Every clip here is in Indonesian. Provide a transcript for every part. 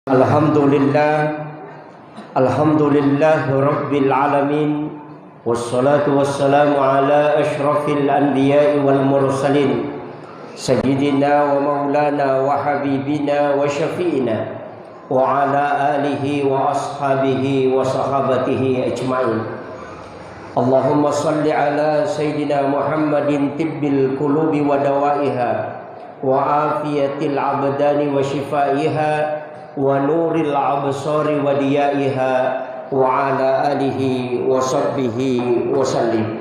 Alhamdulillah Rabbil Alamin. Wassalatu wassalamu ala ashrafil anbiya'i wal mursalin Sayyidina wa maulana wa habibina wa syafi'ina wa ala alihi wa ashabihi wa sahabatihi ajma'in. Allahumma salli ala Sayyidina Muhammadin tibbil qulubi wa dawaiha wa afiyatil abdani wa shifaiha wa nuril absari wa diyaiha wa ala alihi wa sahbihi wa sallim.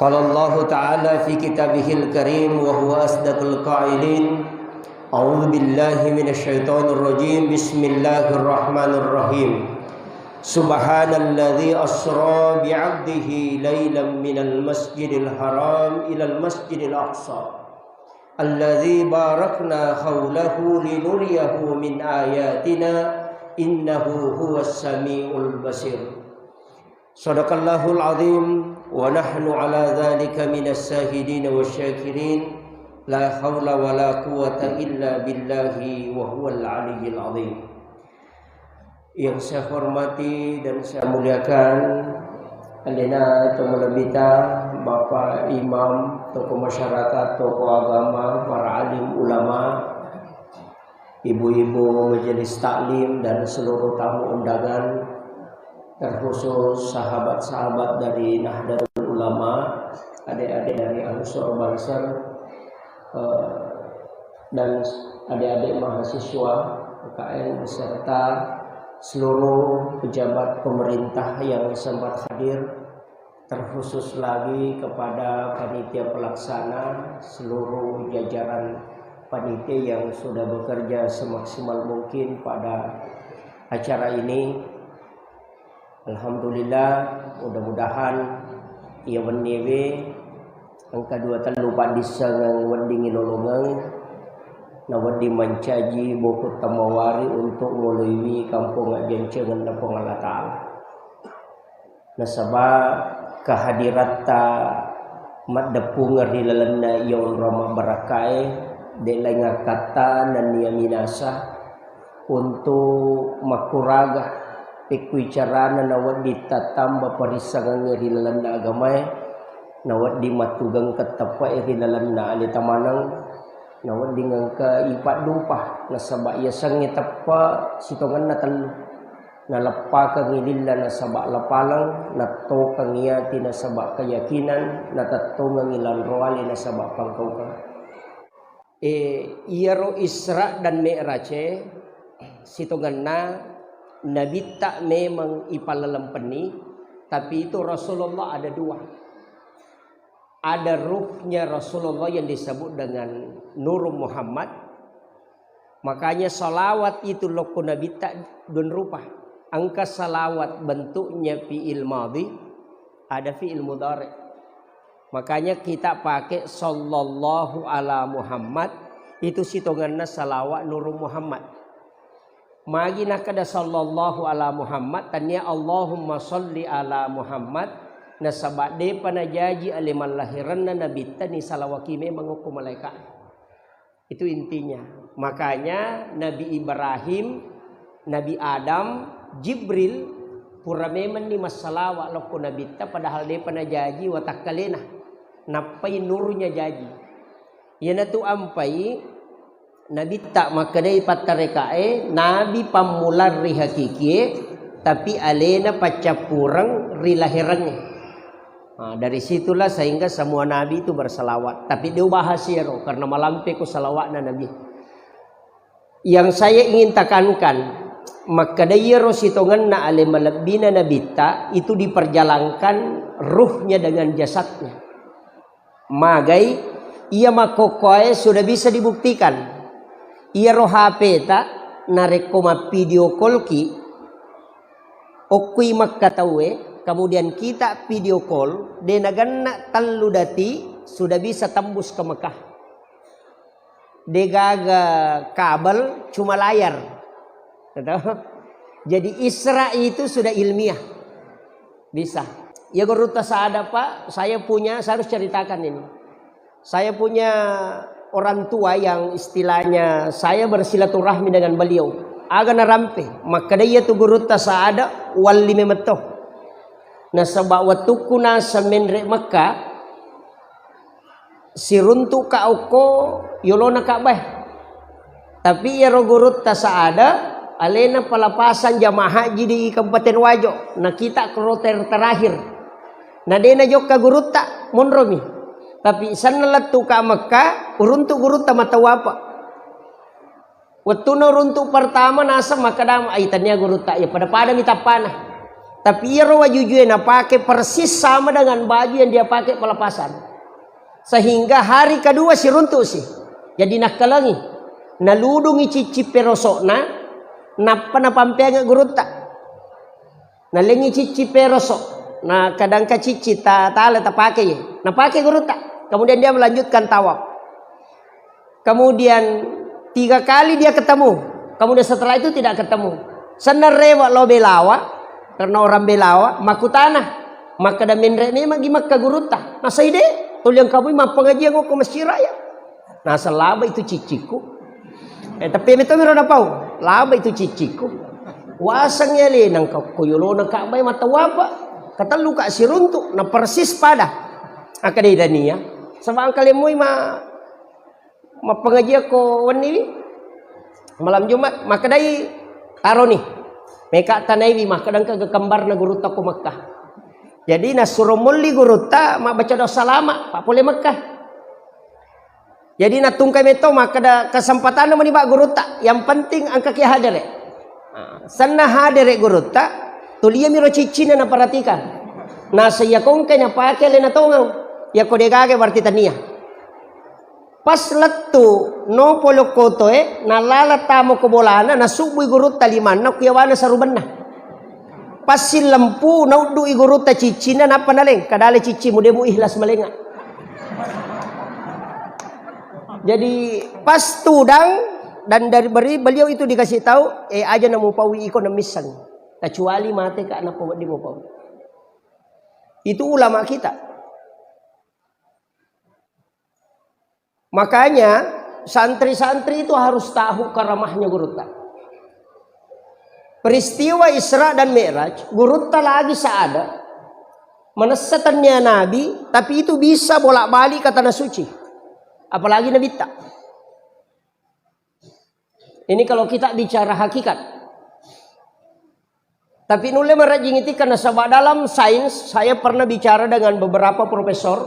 Qala Allah Ta'ala fi kitabihil karim wa huwa asdaqul qailin. A'udzu billahi minasy syaithanir rajim. Bismillahirrahmanirrahim. Subhanalladzi asra bi'abdihi lailan minal masjidil haram ilal masjidil aqsa alladzi barakna haulahu linuriyahu min ayatina innahu huwas samiul basir. Shadaqallahul azim wa nahnu ala dzalika minas syahidin wasyakirin. La haula wala quwata illa billahi wa huwal aliyyil azim. Yang saya hormati dan saya muliakan Alena Tomolabita, Bapak Imam, tokoh masyarakat, tokoh agama, para alim ulama, ibu-ibu majelis taklim dan seluruh tamu undangan, terkhusus sahabat-sahabat dari Nahdlatul Ulama, adik-adik dari Ansor Banser, dan adik-adik mahasiswa UKM beserta seluruh pejabat pemerintah yang sempat hadir, terkhusus lagi kepada panitia pelaksana, seluruh jajaran panitia yang sudah bekerja semaksimal mungkin pada acara ini. Alhamdulillah, mudah-mudahan ia menewe angka 2 lupa disangang wendingi nolongang nawadi mancaji buku tamawari untuk melalui kampung ajencengan napong Allah Ta'ala. Nasabah kehadirat ta madapung rilalana yaun rama barakai delai kata dan niya minasa untuk makuraga pikwicarana nawadi tatamba parisangan rilalana agamay nawadi matugang katapa rilalana alitamanang nawad dengan ke ipat dumpah nasabak ia sangi tepa sitongan na telu nalapa kang ililla nasabak lapalang nato kang iyati nasabak keyakinan natato ngilan roali nasabak pangkaukan iyaro Isra dan Mi'raj sitongan na nabi tak memang ipalalampeni, tapi itu Rasulullah ada dua. Ada ruhnya Rasulullah yang disebut dengan Nur Muhammad. Makanya salawat itu loko Nabi tak dun rupa. Angka salawat bentuknya fi'il madhi, ada fi'il mudhari. Makanya kita pakai sallallahu ala Muhammad, itu sitonganna salawat Nur Muhammad. Magi nakada sallallahu ala Muhammad tanya Allahumma salli ala Muhammad. Nasabak de panajaji aliman lahiran nabi tani salawaki memang hukum malaikat. Itu intinya. Makanya Nabi Ibrahim, Nabi Adam, Jibril pura memang ni masalawak loko nabi ta padahal de panajaji watakalena napai nurnya jaji. Yana tu ampai nabi tak makadai patarekae nabi pamular ri hakiki tapi alena pacapurang ri lahirannya. Nah, dari situlah sehingga semua nabi itu bersalawat. Tapi dia bahas ya karena malampe ku salawatna nabi. Yang saya ingin tekankan, maka dayro sitongan na ale malabina nabita itu diperjalankan ruhnya dengan jasadnya. Magai ia makokoe sudah bisa dibuktikan. Ia roh HP ta narekoma video call ki okui makkatawe. Kemudian kita video call, denaganna tallu dati sudah bisa tembus ke Mekah. Degaga kabel cuma layar. Jadi Isra itu sudah ilmiah. Bisa. Ya goruta saada Pak, saya harus ceritakan ini. Saya punya orang tua yang istilahnya saya bersilaturahmi dengan beliau. Agak narampe, maka dia tu guru tasaada wali memetoh. Nah sebab waktu kuna semenrek Mekah, si runtuk ka oko yolona Ka'bah. Tapi ya guru tasaada alena pelapasan jamaah haji di Kabupaten Wajo. Nah kita kloter terakhir. Nah dena joka guru tak monromi. Tapi sana tu ka Mekah uruntuk guru ta matawapa. Waktu runtuk pertama nasa makadam aitannya guru tak ya pada minta panah. Tapi ia rawa jujur na pakai persis sama dengan baju yang dia pakai pelepasan. Sehingga hari kedua si runtuk sih. Jadi nak kalangi. Naludungi cici perosok napa na pampenga guru tak. Nalengi cici perosok. Nah kadang ka cici ta pakai ya. Nah pakai guru tak. Kemudian dia melanjutkan tawaf. Kemudian 3 kali dia ketemu. Kemudian setelah itu tidak ketemu. Senar rewa lo belawa. Karena orang belawa. Makutana. Maka da menre ni magi makka guruta. Nah saya deh. Tuliang kamu mah pengajian ko masjid raya. Nah selaba itu ciciku. Tapi itu miro na pau. Laba itu ciciku. Wasang yali nang kuyulo na Ka'bah mata wapa. Kata luka si runtuk. Na persis pada. Akadai dania. Sama kalimui pengajian ko wani malam Jumat maka dai taro nih meka tanaiwi maka kadang ke kembar na guru ta ko Mekah. Jadi na suruh mulli guru ta mak baca doa salama pak boleh Mekah. Jadi na tungkai meto maka da kesempatan na menimba guru ta yang penting angka ki hadere. Sanna hadere guru ta tulia miro cicina na perhatikan. Na saya kongkai na pakai le na tongau ya ko degage berarti tania. Pas letu no polo koto nalala tamo ko bolana nasubui guru taliman na kuyawana sarubanna. Pas si lempu na udu guru ta cicina na panaleng kadale cici mudemu ihlas malenga. Jadi pas tudang dan dari beliau itu dikasih tahu aja namu pawi iko na misan kecuali mate ka anak di mo pawi. Itu ulama kita. Makanya santri-santri itu harus tahu karamahnya guru ta. Peristiwa Isra dan Mi'raj, guru ta lagi seada. Menesetannya Nabi, tapi itu bisa bolak-balik ke tanah suci. Apalagi Nabi tak. Ini kalau kita bicara hakikat. Tapi nule merajingiti karena sebab dalam sains saya pernah bicara dengan beberapa profesor.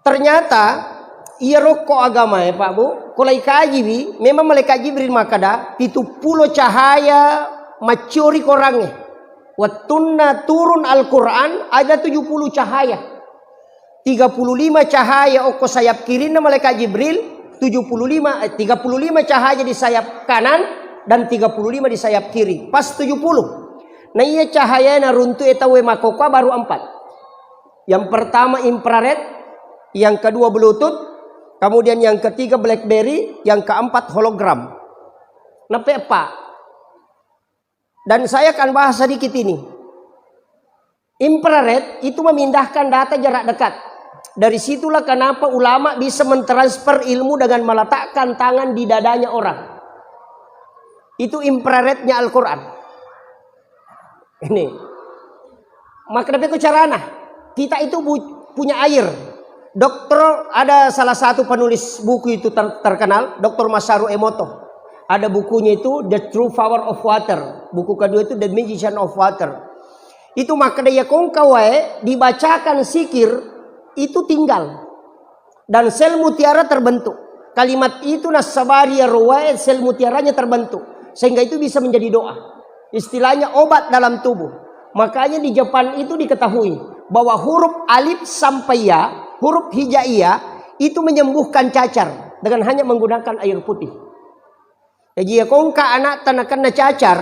Ternyata iya rokok agama ya Pak Bu. Kalau ikaji bi, memang malaikat Jibril makada 70 cahaya macuri korangnya. Watunna turun Al-Quran ada 70 cahaya. 35 cahaya oko sayap kiri na malaikat Jibril, 35 cahaya di sayap kanan dan 35 di sayap kiri. Pas 70. Nah iya cahaya na runtu etawe makoka baru 4. Yang pertama infrared, yang kedua Bluetooth, kemudian yang ketiga BlackBerry, yang keempat hologram. Nape Pak? Dan saya akan bahas sedikit ini. Infrared itu memindahkan data jarak dekat. Dari situlah kenapa ulama bisa mentransfer ilmu dengan meletakkan tangan di dadanya orang. Itu infrarednya Al-Quran. Ini. Maka tapi carana kita itu punya air. Dokter ada salah satu penulis buku itu terkenal, Dr. Masaru Emoto. Ada bukunya itu The True Power of Water. Buku kedua itu The Magician of Water. Itu maka dia kongkawe dibacakan sikir itu tinggal dan sel mutiara terbentuk. Kalimat itu nasabaria ruwayat sel mutiaranya terbentuk sehingga itu bisa menjadi doa. Istilahnya obat dalam tubuh. Makanya di Jepang itu diketahui bahwa huruf alif sampai ya, huruf hijaiyah itu menyembuhkan cacar dengan hanya menggunakan air putih. Jadi kongka anak tanakan cacar,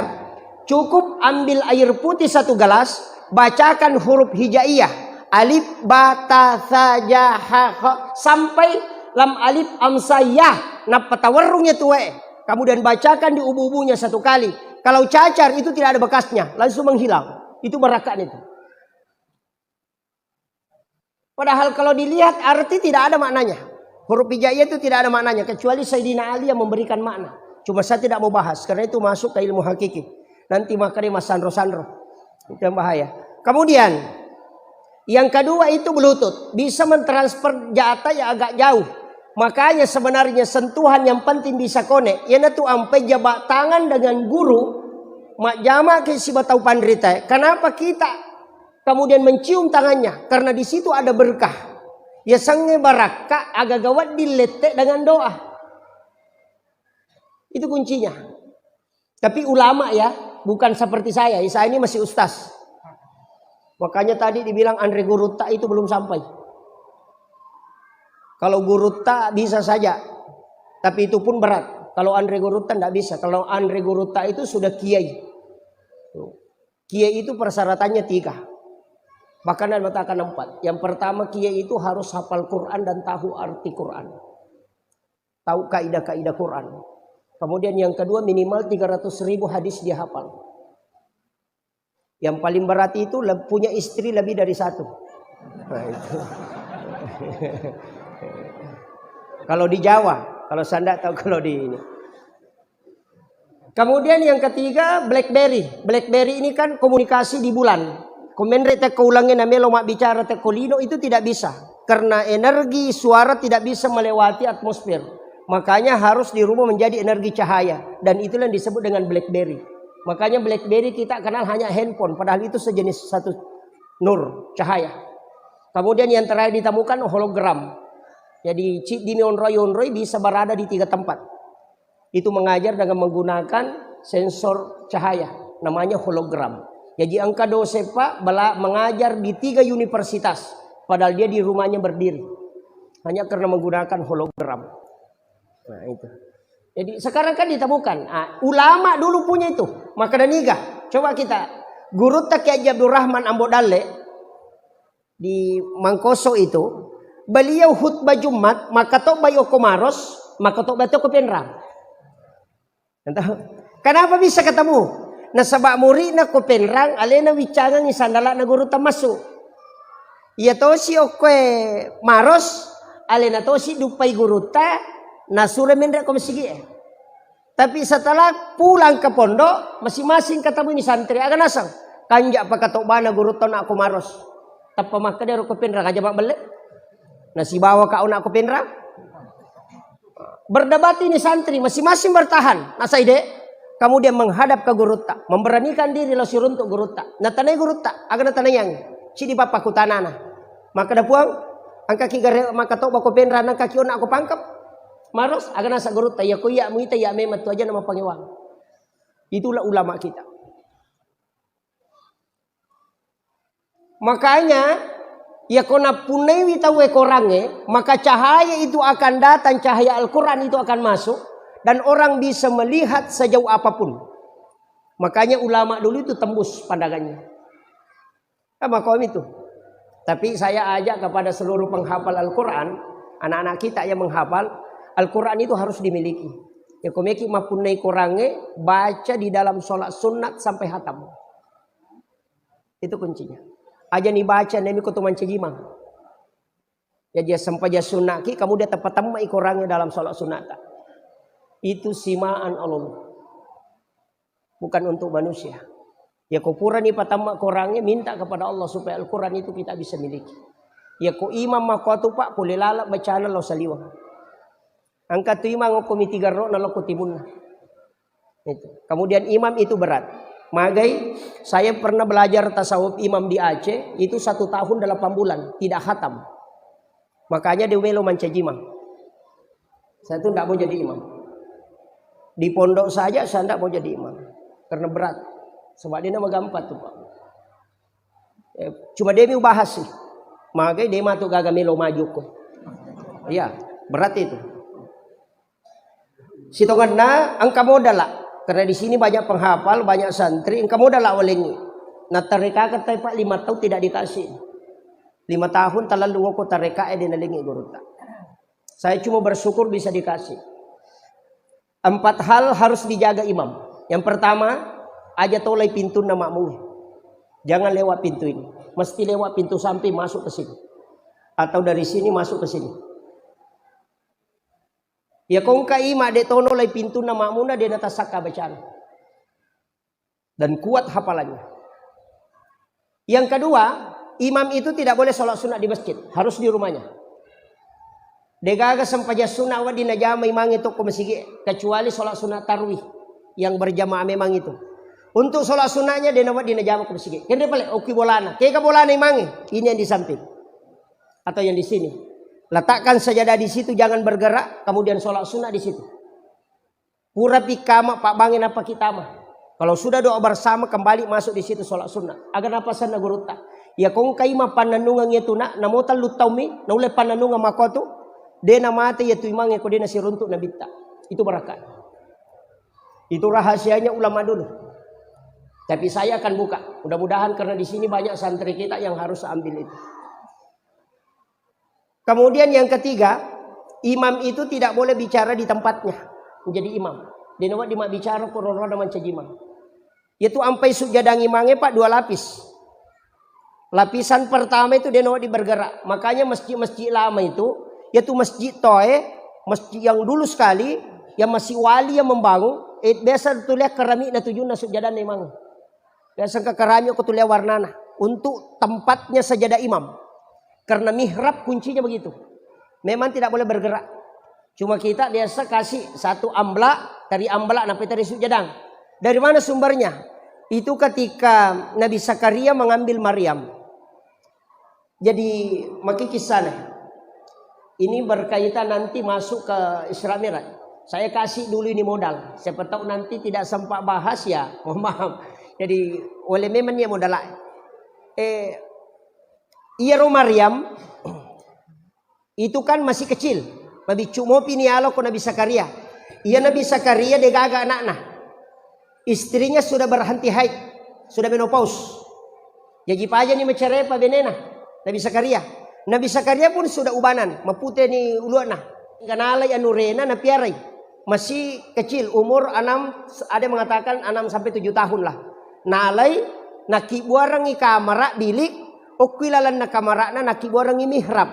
cukup ambil air putih 1 gelas, bacakan huruf hijaiyah, alif ba ta sa ja ha kha sampai lam alif am sa ya, nah patawarungnya tuwe. Kemudian bacakan di ubu-ubunya 1 kali. Kalau cacar itu tidak ada bekasnya, langsung menghilang. Itu barakan itu. Padahal kalau dilihat arti tidak ada maknanya. Huruf hijaiyah itu tidak ada maknanya kecuali Sayyidina Ali yang memberikan makna. Cuma saya tidak mau bahas karena itu masuk ke ilmu hakiki. Nanti makanya mas sandro-sandro. Itu yang bahaya. Kemudian yang kedua itu Bluetooth, bisa mentransfer data yang agak jauh. Makanya sebenarnya sentuhan yang penting bisa connect. Yana tu ampe jabat tangan dengan guru mak jama ke si batau pandrita. Kenapa kita kemudian mencium tangannya? Karena di situ ada berkah. Ya sange baraka agak gawat diletek dengan doa. Itu kuncinya. Tapi ulama ya, bukan seperti saya. Saya ini masih ustaz. Makanya tadi dibilang Andre Gurutta itu belum sampai. Kalau Gurutta bisa saja, tapi itu pun berat. Kalau Andre Gurutta tidak bisa. Kalau Andre Gurutta itu sudah kiai. Kiai itu persyaratannya 3. Bahkan ada mengatakan 4. Yang pertama kiai itu harus hafal Quran dan tahu arti Quran. Tahu kaidah-kaidah Quran. Kemudian yang kedua minimal 300.000 hadis dia hafal. Yang paling berat itu punya istri lebih dari 1. Nah, itu. Kalau di Jawa, kalau saya tidak tahu kalau di ini. Kemudian yang ketiga BlackBerry. BlackBerry ini kan komunikasi di bulan. Komendre teko ulangin namanya mak bicara teko lino itu tidak bisa. Karena energi suara tidak bisa melewati atmosfer. Makanya harus di rumah menjadi energi cahaya. Dan itulah yang disebut dengan BlackBerry. Makanya BlackBerry kita kenal hanya handphone. Padahal itu sejenis satu nur, cahaya. Kemudian yang terakhir ditemukan hologram. Jadi chip di Onroy bisa berada di 3 tempat. Itu mengajar dengan menggunakan sensor cahaya. Namanya hologram. Jadi angka dosepa mengajar di 3 universitas. Padahal dia di rumahnya berdiri. Hanya karena menggunakan hologram. Nah itu. Jadi sekarang kan ditemukan. Ulama dulu punya itu. Maka dan iga. Coba kita. Guru Kiai Abdurrahman Ambodale. Di Mangkoso itu. Beliau khutbah Jumat. Maka tok bayo komaros. Maka tok bato kopenrang. Kenapa bisa ketemu? Na sabak muri na kopenrang. Alena wicangan ni sandala na guru masuk. Iya to si okwe maros. Alena to si dupai guru ta. Nasura mendra komsigi. Tapi setelah pulang ke pondok, masing-masing ketemu ini santri akan asang. Kanjak pakatok bana guru to nak komaros. Tapa maka dia ko penra aja bak balik. Nasi bawa kau nak ko penra. Berdebat ini santri masing-masing bertahan. Nasaide kemudian menghadap ke guru tak, memberanikan diri lo siruntuk guru tak. Natanai guru tak, agar natanai yang cidi papa kutanana. Maka dah puang angka kigare maka tok bako penra nang kaki ona aku pangkap. Maros agar nasa guru tak ya kuya muita ya memat tu aja nama pangewang. Itulah ulama kita. Makanya ya kona punewi tahu ekorange, maka cahaya itu akan datang, cahaya Al-Quran itu akan masuk dan orang bisa melihat sejauh apapun. Makanya ulama dulu itu tembus pandangannya. Sama kaum itu. Tapi saya ajak kepada seluruh penghafal Al-Quran, anak-anak kita yang menghafal Al-Quran itu harus dimiliki. Ya komeki mapunai korange baca di dalam sholat sunat sampai hatam. Itu kuncinya. Aja nih baca nemi kutuman cegimang. Ya dia sampai dia sunaki, kamu dia tepat temai korangnya dalam sholat sunat. Itu simaan Allah. Bukan untuk manusia. Ya kupura nih patama korangnya minta kepada Allah supaya Al-Quran itu kita bisa miliki. Ya ku imam makwatu pak boleh lalap bacaan lo saliwang. Angkat tu imam ngokumi 3 roh nalo kutimun. Itu. Kemudian imam itu berat. Magai, saya pernah belajar tasawuf imam di Aceh, itu 1 tahun 8 bulan, tidak khatam. Makanya di welo mancajimang. Saya itu tidak mau jadi imam. Di pondok saja saya tidak mau jadi imam. Karena berat. Sebab dia nama gampang tuh Pak. Cuma dia mau bahas sih. Magai dia matu gagal melo maju kok. Iya, berat itu. Sitonganna angka modal lah. Karena di sini banyak penghafal, banyak santri. Engkau modal lah walengi. Nah tarika kata Pak 5 tahun tidak dikasih. 5 tahun terlalu ngoko tarika di nalingi guru tak. Saya cuma bersyukur bisa dikasih. 4 hal harus dijaga imam. Yang pertama, aja tolai pintu namamu. Jangan lewat pintu ini. Mesti lewat pintu samping masuk ke sini. Atau dari sini masuk ke sini. Ya kong kaima de tono lai pintu na makmuna de natasaka bacaan. Dan kuat hafalannya. Yang kedua, imam itu tidak boleh sholat sunat di masjid, harus di rumahnya. Degaga sampaja sunat wa di najama imang itu ke masjid, kecuali sholat sunat tarwih yang berjamaah memang itu. Untuk sholat sunatnya dia nawat di najama ke masjid. Kende pale oki bolana, keka bolana imangi, ini yang di samping atau yang di sini. Letakkan sajadah di situ, jangan bergerak, kemudian sholat sunat di situ. Pura pikama pak bangin apa kita mah. Kalau sudah doa bersama kembali masuk di situ sholat sunat. Agar apa sana guruta? Ya kong kaima pananungan itu nak namotal lutaumi, naule pananungan makotu, de namate ya tu imang ko de nasi runtuk nabita. Itu barakat. Itu rahasianya ulama dulu. Tapi saya akan buka. Mudah-mudahan karena di sini banyak santri kita yang harus ambil itu. Kemudian yang ketiga, imam itu tidak boleh bicara di tempatnya menjadi imam. Dia nawat di mak bicara korona mencajimang. Yaitu ampai sujadang imangnya pak 2 lapis. Lapisan pertama itu dia nawat di bergerak. Makanya masjid-masjid lama itu, yaitu masjid Toe, masjid yang dulu sekali, yang masih wali yang membangun. Biasa tulis keramik na tujuh na sujadang imang. Biasa ke keramik aku tulis warnana untuk tempatnya sajadah imam. Karena mihrab kuncinya begitu. Memang tidak boleh bergerak. Cuma kita biasa kasih satu amblak, dari amblak sampai dari sujadang. Dari mana sumbernya? Itu ketika Nabi Zakaria mengambil Maryam. Jadi maki kisah. Ini berkaitan nanti masuk ke Isra Mi'raj. Saya kasih dulu ini modal. Siapa tahu nanti tidak sempat bahas ya. Mohon maaf. Jadi oleh memang ya modal. Iya Maryam itu kan masih kecil. Babi cuma pini alo ko Nabi Zakaria. Iya Nabi Zakaria dia gaga anak-anak. Istrinya sudah berhenti haid, sudah menopause. Jadi paja ni mencerai pa benena Nabi Zakaria. Nabi Zakaria pun sudah ubanan, mapute ni uluan nah. Ganalay anurena na piaray. Masih kecil, umur 6, ada yang mengatakan 6 sampai 7 tahun lah. Nalay nakibuarang i kamera bilik. Okwilalan na kamarakna nakibuarang mihrab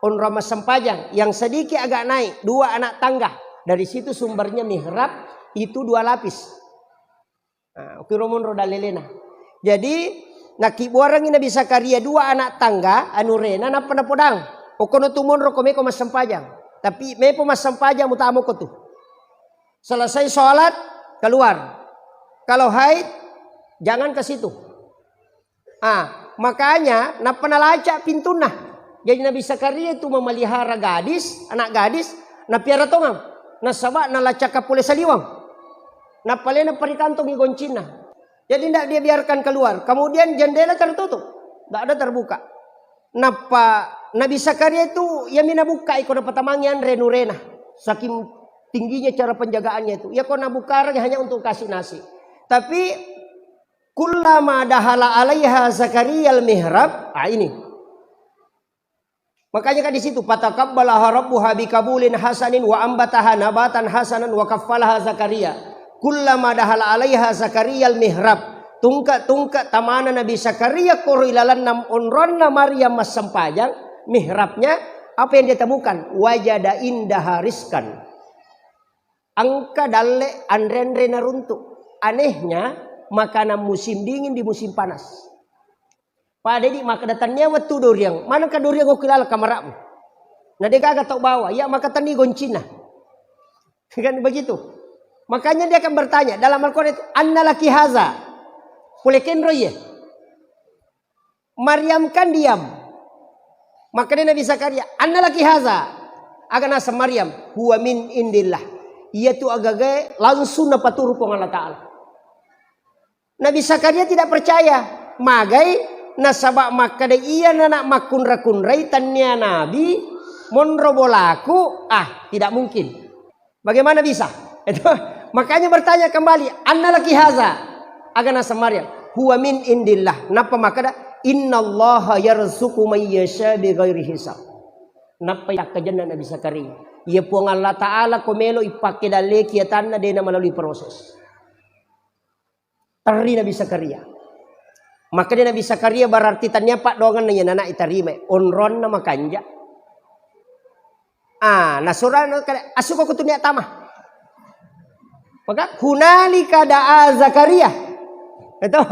on ramah sempajang yang sedikit agak naik 2 anak tangga. Dari situ sumbernya mihrab itu 2 lapis. Okiromon roda lelena. Jadi nakibuarang Nabi Zakaria 2 anak tangga anurena na panapodang. Okono tumon rokome ko mas sempajang. Tapi me po mas sempajang mutamo ko tu. Selesai sholat keluar. Kalau haid jangan ke situ. Makanya napanalaca pintu nah. Jadi Nabi Zakaria itu memelihara gadis, anak gadis, na piara tongang, na sabak na laca kapule saliwang. Na palena parikantong igoncin nah. Jadi tidak dia biarkan keluar. Kemudian jendela tertutup, tidak ada terbuka. Napa Nabi Zakaria itu ya mina buka iko na patamangian renurena. Saking tingginya cara penjagaannya itu. Ya kau nabuka hanya untuk kasih nasi. Tapi kullama dahala alaiha Zakaria al-mihrab. Ini. Makanya kan di situ fataqabbalaha rabbuha bikabulin hasanin wa ambataha nabatan hasanan wa kaffalaha Zakaria. Kullama dahala alaiha Zakaria al-mihrab. Tungka tamana Nabi Zakaria korilalan nam onronna Maryam mas sempajang mihrabnya apa yang dia temukan? Wajada indaha rizkan. Angka dalle andre naruntuk. Anehnya makanan musim dingin di musim panas. Pada di maka datangnya waktu duriang. Mana ka duriang ko kilala kamarakmu? Nah dia kagak tahu bawa. Ya maka tani goncina. Kan begitu. Makanya dia akan bertanya dalam Al-Quran itu anna laki haza. Kulekin roye. Maryam kan diam. Maka dia Nabi Zakaria anna laki haza. Aga nasa Maryam huwa min indillah. Ia tu agak langsung dapat turu ko Allah Ta'ala. Nabi Zakaria tidak percaya. Magai nasabak makade iya nanak makun rakun raitannya Nabi monrobolaku. Tidak mungkin. Bagaimana bisa? Itu makanya bertanya kembali. Anna laki haza. Agana Maryam. Huwa min indillah. Napa makada? Innallaha yarzuqu may yasha bighairi hisab. Napa yakajana Nabi Zakaria. Ia puang Allah Ta'ala komelo ipake dale kiatanna dena melalui proses. Tari Nabi Zakaria. Maka dia Nabi Zakaria berarti tanya pak dongan nanya nana itarime onron nama kanja. Nasurano asuko kutunia tamah. Maka hunalika da'a Zakaria. Itu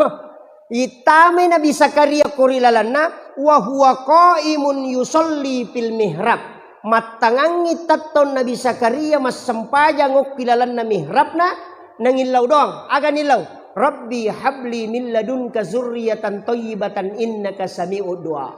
itame Nabi Zakaria kurilalanna wa huwa qaimun yusolli fil mihrab. Matangangi taton Nabi Zakaria mas sempajang kilalanna mihrabna nangilaw doang aga nilaw. Rabbi habli min ladunka zurriyatan thayyibatan innaka sami'ud du'a.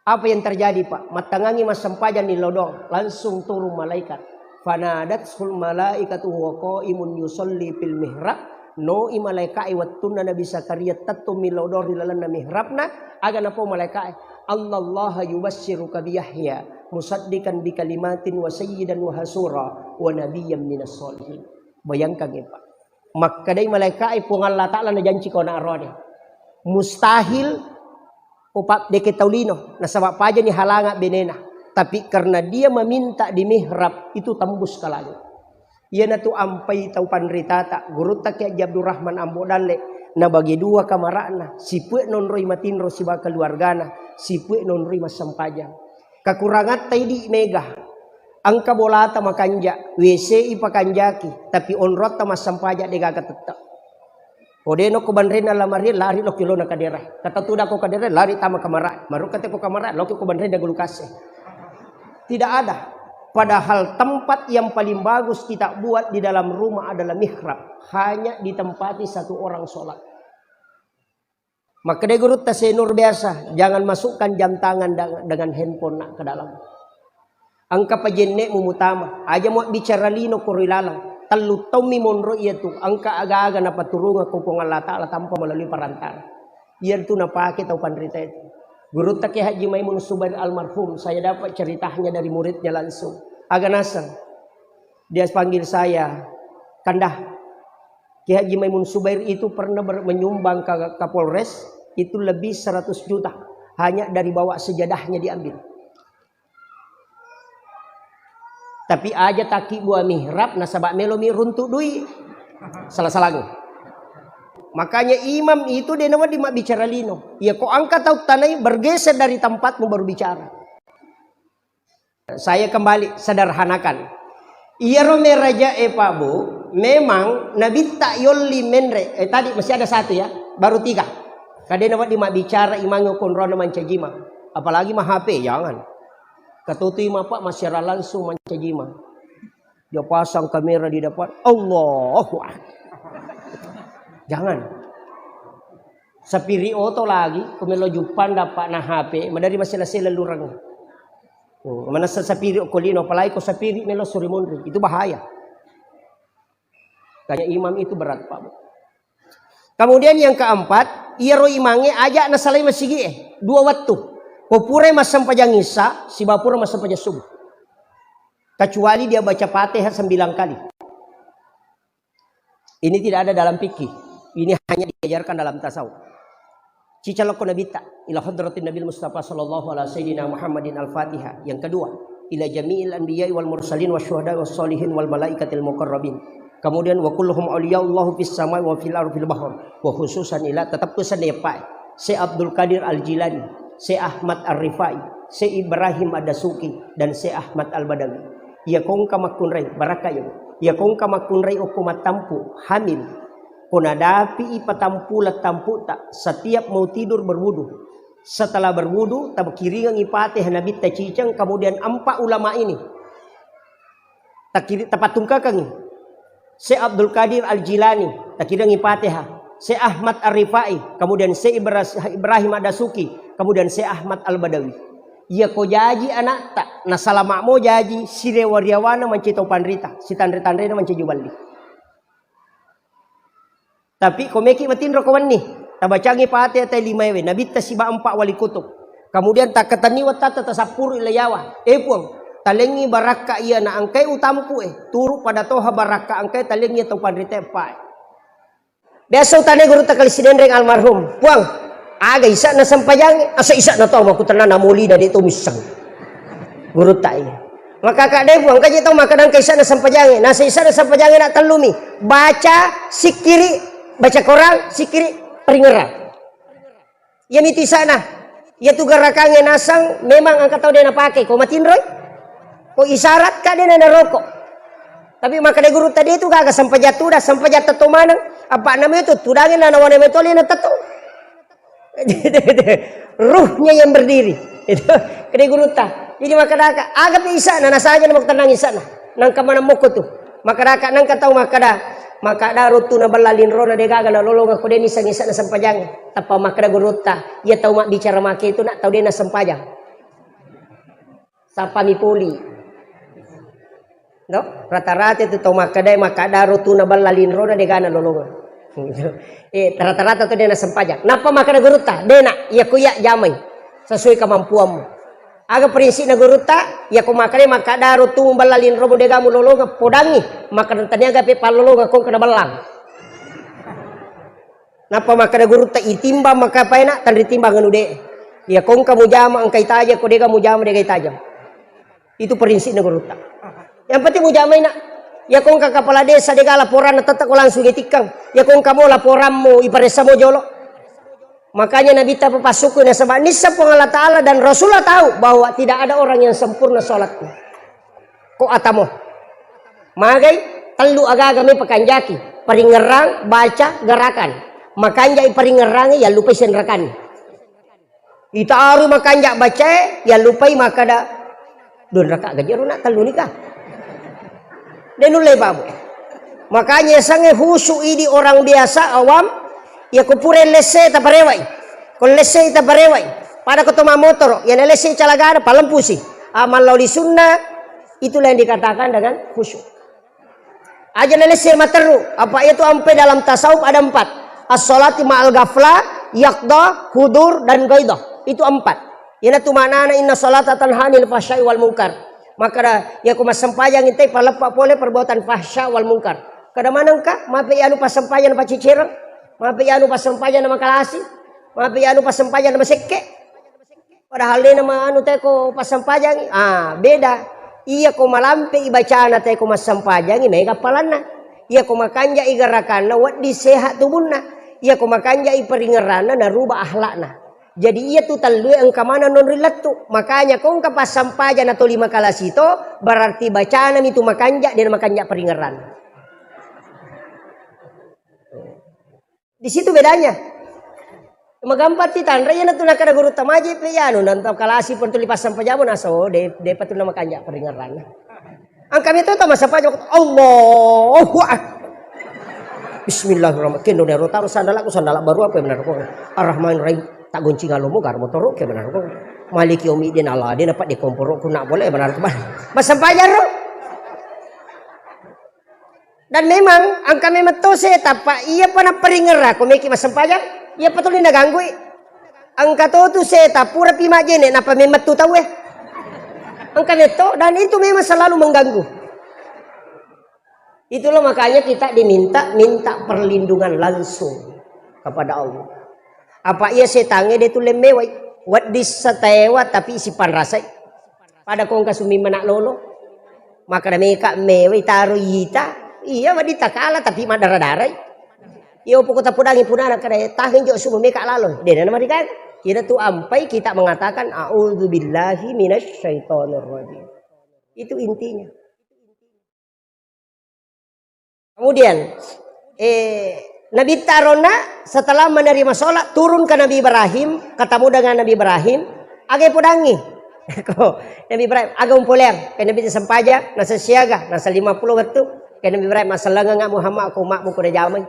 Apa yang terjadi Pak? Matangangi mas sempajang nilaw doang langsung turun malaikat. Fanadatul malaikatu wa qaimun yusolli fil mihrab. No imalaikai wattuna Nabi Zakaria tattu milodor dilalanna mihrabna aga napo malaikai Allah yubassiruka bi Yahya musaddiqan bi kalimatin wa sayyidan wa hasura wa nabiyyan minas solihin. Bayangkan ya Pak. Maka dai malaikai pun Allah Ta'ala na janji ko na arode. Mustahil upak deke taulino na sabab paja ni halanga benena. Tapi karena dia meminta di mihrab itu tembus ke langit. Ia natu ampai tau panritata guru tak ya Abdurrahman Ambodalle na bagi dua kamarana si pue non roi matinro si bakal keluargana si pue non roi masampajang kakurangat tay di mega angka bolata makanja WC ipakanjaki tapi onrota masampaja de gaga tetap odeno ko banrena lamari lari lo kilo na kadera kata tuda ko kadera lari tama kamara maru kate ko kamara lo ko banrena gulukase. Tidak ada. Padahal tempat yang paling bagus kita buat di dalam rumah adalah mihrab. Hanya ditempati satu orang sholat. Maka dia guru tasenur biasa. Jangan masukkan jam tangan dengan handphone nak ke dalam. Angka pajenek mumutama. Aja mau bicara lino kurilalang. Talu tomi monro iya tu. Angka aga-aga na paturunga kupong Allah Ta'ala tanpa melalui perantara. Iya tu napake tau panrita itu. Guru tak Haji Maimun Subair almarhum, saya dapat ceritanya dari muridnya langsung. Agak nasang. Dia panggil saya, Kandah. Ki Haji Maimun Subair itu pernah menyumbang ke Kapolres, itu lebih 100 juta. Hanya dari bawa sejadahnya diambil. Tapi aja taki buah mihrab, nasabak melomi runtuk dui. Salah-salahnya. Makanya imam itu dia nama dimak bicara lino. Ya kok angkat tahu tanai bergeser dari tempatmu baru bicara. Saya kembali sederhanakan. Iya rome raja Pak Bu. Memang Nabi tak yolli menre. Tadi masih ada satu ya. Baru 3. Kadang nama dimak bicara imam konrona mancajima. Apalagi mah HP jangan. Ketutui Pak masih langsung mancajima. Dia pasang kamera di depan. Allahu Akbar. Jangan. Sapiri oto lagi, kumelo jupan dapat na HP, madari masila sila lurang. Mana sa sapiri o kolino, apalagi ko sapiri melo surimondri, itu bahaya. Kaya imam itu berat Pak. Kemudian yang keempat, iro imange aja na salay masigi 2 waktu. Popure masampajang isa, si bapura masampajang subuh. Kecuali dia baca Fatihah 9 kali. Ini tidak ada dalam fikih. Ini hanya diajarkan dalam tasawuf. Cicaloko nabita ila hadratin Nabi Mustafa sallallahu alaihi sayyidina Muhammadin al-Fatihah. Yang kedua, ila jami'il anbiya'i wal mursalin wasyuhada'i was solihin wal malaikatil muqarrabin. Kemudian wa kulluhum awliya'ullahu fis samai wa fil ardi fil bahr. Wa khususan ila tetap pesan dia Pak. Syekh Abdul Qadir Al-Jilani, Syekh Ahmad Ar-Rifai, Syekh Ibrahim Ad-Dasuki dan Syekh Ahmad Al-Badawi. Ya kong kamakunrai barakayo. Ya kong kamakunrai ukumat tampu hamil. Kunadapi ipatampulat tampu tak setiap mau tidur berwudu. Setelah berwudu tab kiringang ipateh nabi tacicang kemudian 4 ulama ini. Tapatung kakang Syekh Abdul Qadir Al-Jilani takirang ipateh. Syekh Ahmad Ar-Rifai, kemudian Syekh Ibrahim Ad-Dasuki, kemudian Syekh Ahmad Al-Badawi. Ia ko jaji anak tak nasalama mo jaji sirewariawana mancito panrita si tanre-tanre na mancejubali. Tapi komeki matinro kawan ni. Tabacangi pati atay 5 we. Nabita si ba 4 wali kutub. Kemudian tak kataniwat tata tasapuru ilayawa. Puang. Talengi baraka iya na angkay utampu Turu pada toha baraka angkay talengi tau panrite pa. Biasa utane guru takalisiden reng almarhum. Puang. Aga isa na sampayangi. Asa isa na to. Makutana na muli na dito misang. Guru tayo. Makakade puang. Kaya ito makadang kaisa na sampayangi. Nasa isa na sampayangi na talumi. Baca sikiri. Baca Quran, sikiri, peringeran. Yan iti sana. Ya tu garakange nasang, memang ang kataw din napake. Kung matinroy, Ko isyarat ka din na naroko. Tapi maka guru tadi itu kagak sampai jatuh tu mana? Apa namanya itu? Tudangin na nawan metoli na tato. Ruhnya yang berdiri. Itu kade guru ta. Jadi maka agak isa na saja na magtanang isa na. Nang kamana mo ko tu. Maka nang kataw maka rutu na balalin ro na degaga na lolong ako din isang isa na sampajang. Tapa maka guru ta. Ia tahu mak bicara mak itu nak tahu dia na sampajang. Sapa mi puli. No? Rata-rata itu tau makada rutu na balalin ro na degana lolongan. Rata-rata itu dia na sempajak. Napa makada guruta? Dena, ya kuya jamai. Sesuai kemampuanmu. Aga prinsip na guruta, ya ku makada rutu balalin ro degamu lolongan podangi. Maka taniaga pe palolongan kong kena balang. Napa makada guruta itimba maka paena tan ditimbang anu de. Ya kong kamu jama angkai taja ko dega mu jama degai tajam. Itu prinsip na guruta. Yang penting ujamai nak. Ya kong ka kepala desa dega laporan tetap ko langsung getikang. Ya kong kamu laporanmu iparesa mo jolo. Makanya Nabi ta papasuku na sabab nisa po Allah Ta'ala dan Rasulullah tahu bahwa tidak ada orang yang sempurna salatnya. Ko atamo. Magai telu aga-aga may pakanjaki. Paringerang baca gerakan. Makanja iparingerangi ya lupa senrakan. Itaaru makanja baca ya lupai makada don raka gajero nak telu nikah. Denulai babu. Makanya sange husu ini orang biasa awam ya kupure lese ta parewai. Kon lese ta parewai. Pada ketoma motor ya lese calagana palempusi. Amal lauli sunnah itulah yang dikatakan dengan husu. Aja lese materu. Apa itu ampe dalam tasawuf ada 4. As-salati ma'al ghaflah, yaqdah, hudur dan ghaidah. Itu 4. Yana tu manana inna salata tanha 'anil fahsya'i wal munkar. Maka ya ku masampayang intay palepak pole perbuatan fahsya wal munkar. Kada manang ka mape anu pasampayan pa cicirang, mape anu pasampayan na makalasi, mape anu pasampayan na masekke. Padahal na anu tay ko pasampayan beda. Iya ko malampe ibacana tay ko masampayan may kapalanna. Iya ko makanja igarakanna wat di sehat tubunna. Iya ko makanja iparingerana na rubah akhlakna. Jadi ia tu talui engkamana non rilatu. Makanya kong kapasampajan atau 5 kalas itu berarti bacaan itu makanja dan makanja peringeran. Di situ bedanya. Magampat ti tanra ya natu nakada guru tamaji pe ya anu nantap kalasi pun tuli pasampajamu naso de patu na makanja peringeran. Ang kami itu tama sampaja Allahu akbar. Bismillahirrahmanirrahim. Kendo dero taruh sandala baru apa benar kok. Ar-Rahmanir-Rahim. Tak goncing alomo gar motorok ke benar kok. Maliki yaumidin Allah dia dapat dikomporok ku nak boleh benar kok. Masampajan ro. Dan memang angka memang to se tapa iya pana peringera ko meki masampajan. Iya patulin na ganggu. Angka to tu se tapura pima jene napa memang tu tahu Angka neto dan itu memang selalu mengganggu. Itulah makanya kita minta perlindungan langsung kepada Allah. Apa ia setange dia tu lemewai wat disatewa tapi isi panrasai pada kong kasumi manak lolo maka mereka mewai taruh yita iya wadi takala tapi madara-darai iyo pokok tapudangi punana kada tahin jo sumu mereka lalu dia nama dikaya kita tu ampai kita mengatakan a'udzubillahi minasyaitonirrajim itu intinya. Kemudian Nabi Tarona setelah menerima sholat turun ke Nabi Ibrahim ketemu dengan Nabi Ibrahim agak pudangi Nabi Ibrahim agak umpuler ke Nabi sempaja nasa siaga nasa 50 waktu ke Nabi Ibrahim masalah nggak Muhammad aku makmu kuda jamai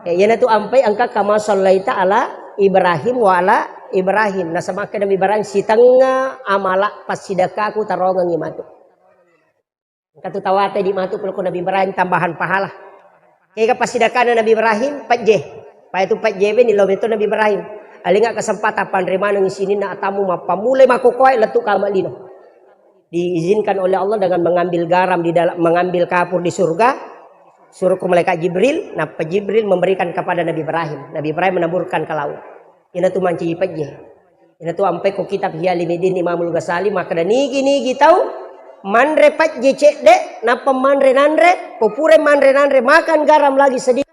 ya tu ampai angka kama sallaita ala Ibrahim wa ala Ibrahim nasa maka Nabi Ibrahim si tengah amala pas sidakaku tarongang imatu katu tawate di matu kalau Nabi Ibrahim tambahan pahala. Kaya pasidakana Nabi Ibrahim 4J. Pa itu 4J ni lo itu Nabi Ibrahim. Alinga kesempatan panrima nang isinin na atamu mapamulay makukoy letu kamalino. Diizinkan oleh Allah dengan mengambil garam di dalam mengambil kapur di surga. Suruh ke malaikat Jibril, nah Jibril memberikan kepada Nabi Ibrahim. Nabi Ibrahim menaburkan ke laut. Ina tu manci 4J. Ina tu ampai ko kitab Hiyalimidin Imamul Ghazali maka nigi tahu manre pat jecek dek napa manre nanre popure manre nanre makan garam lagi sedikit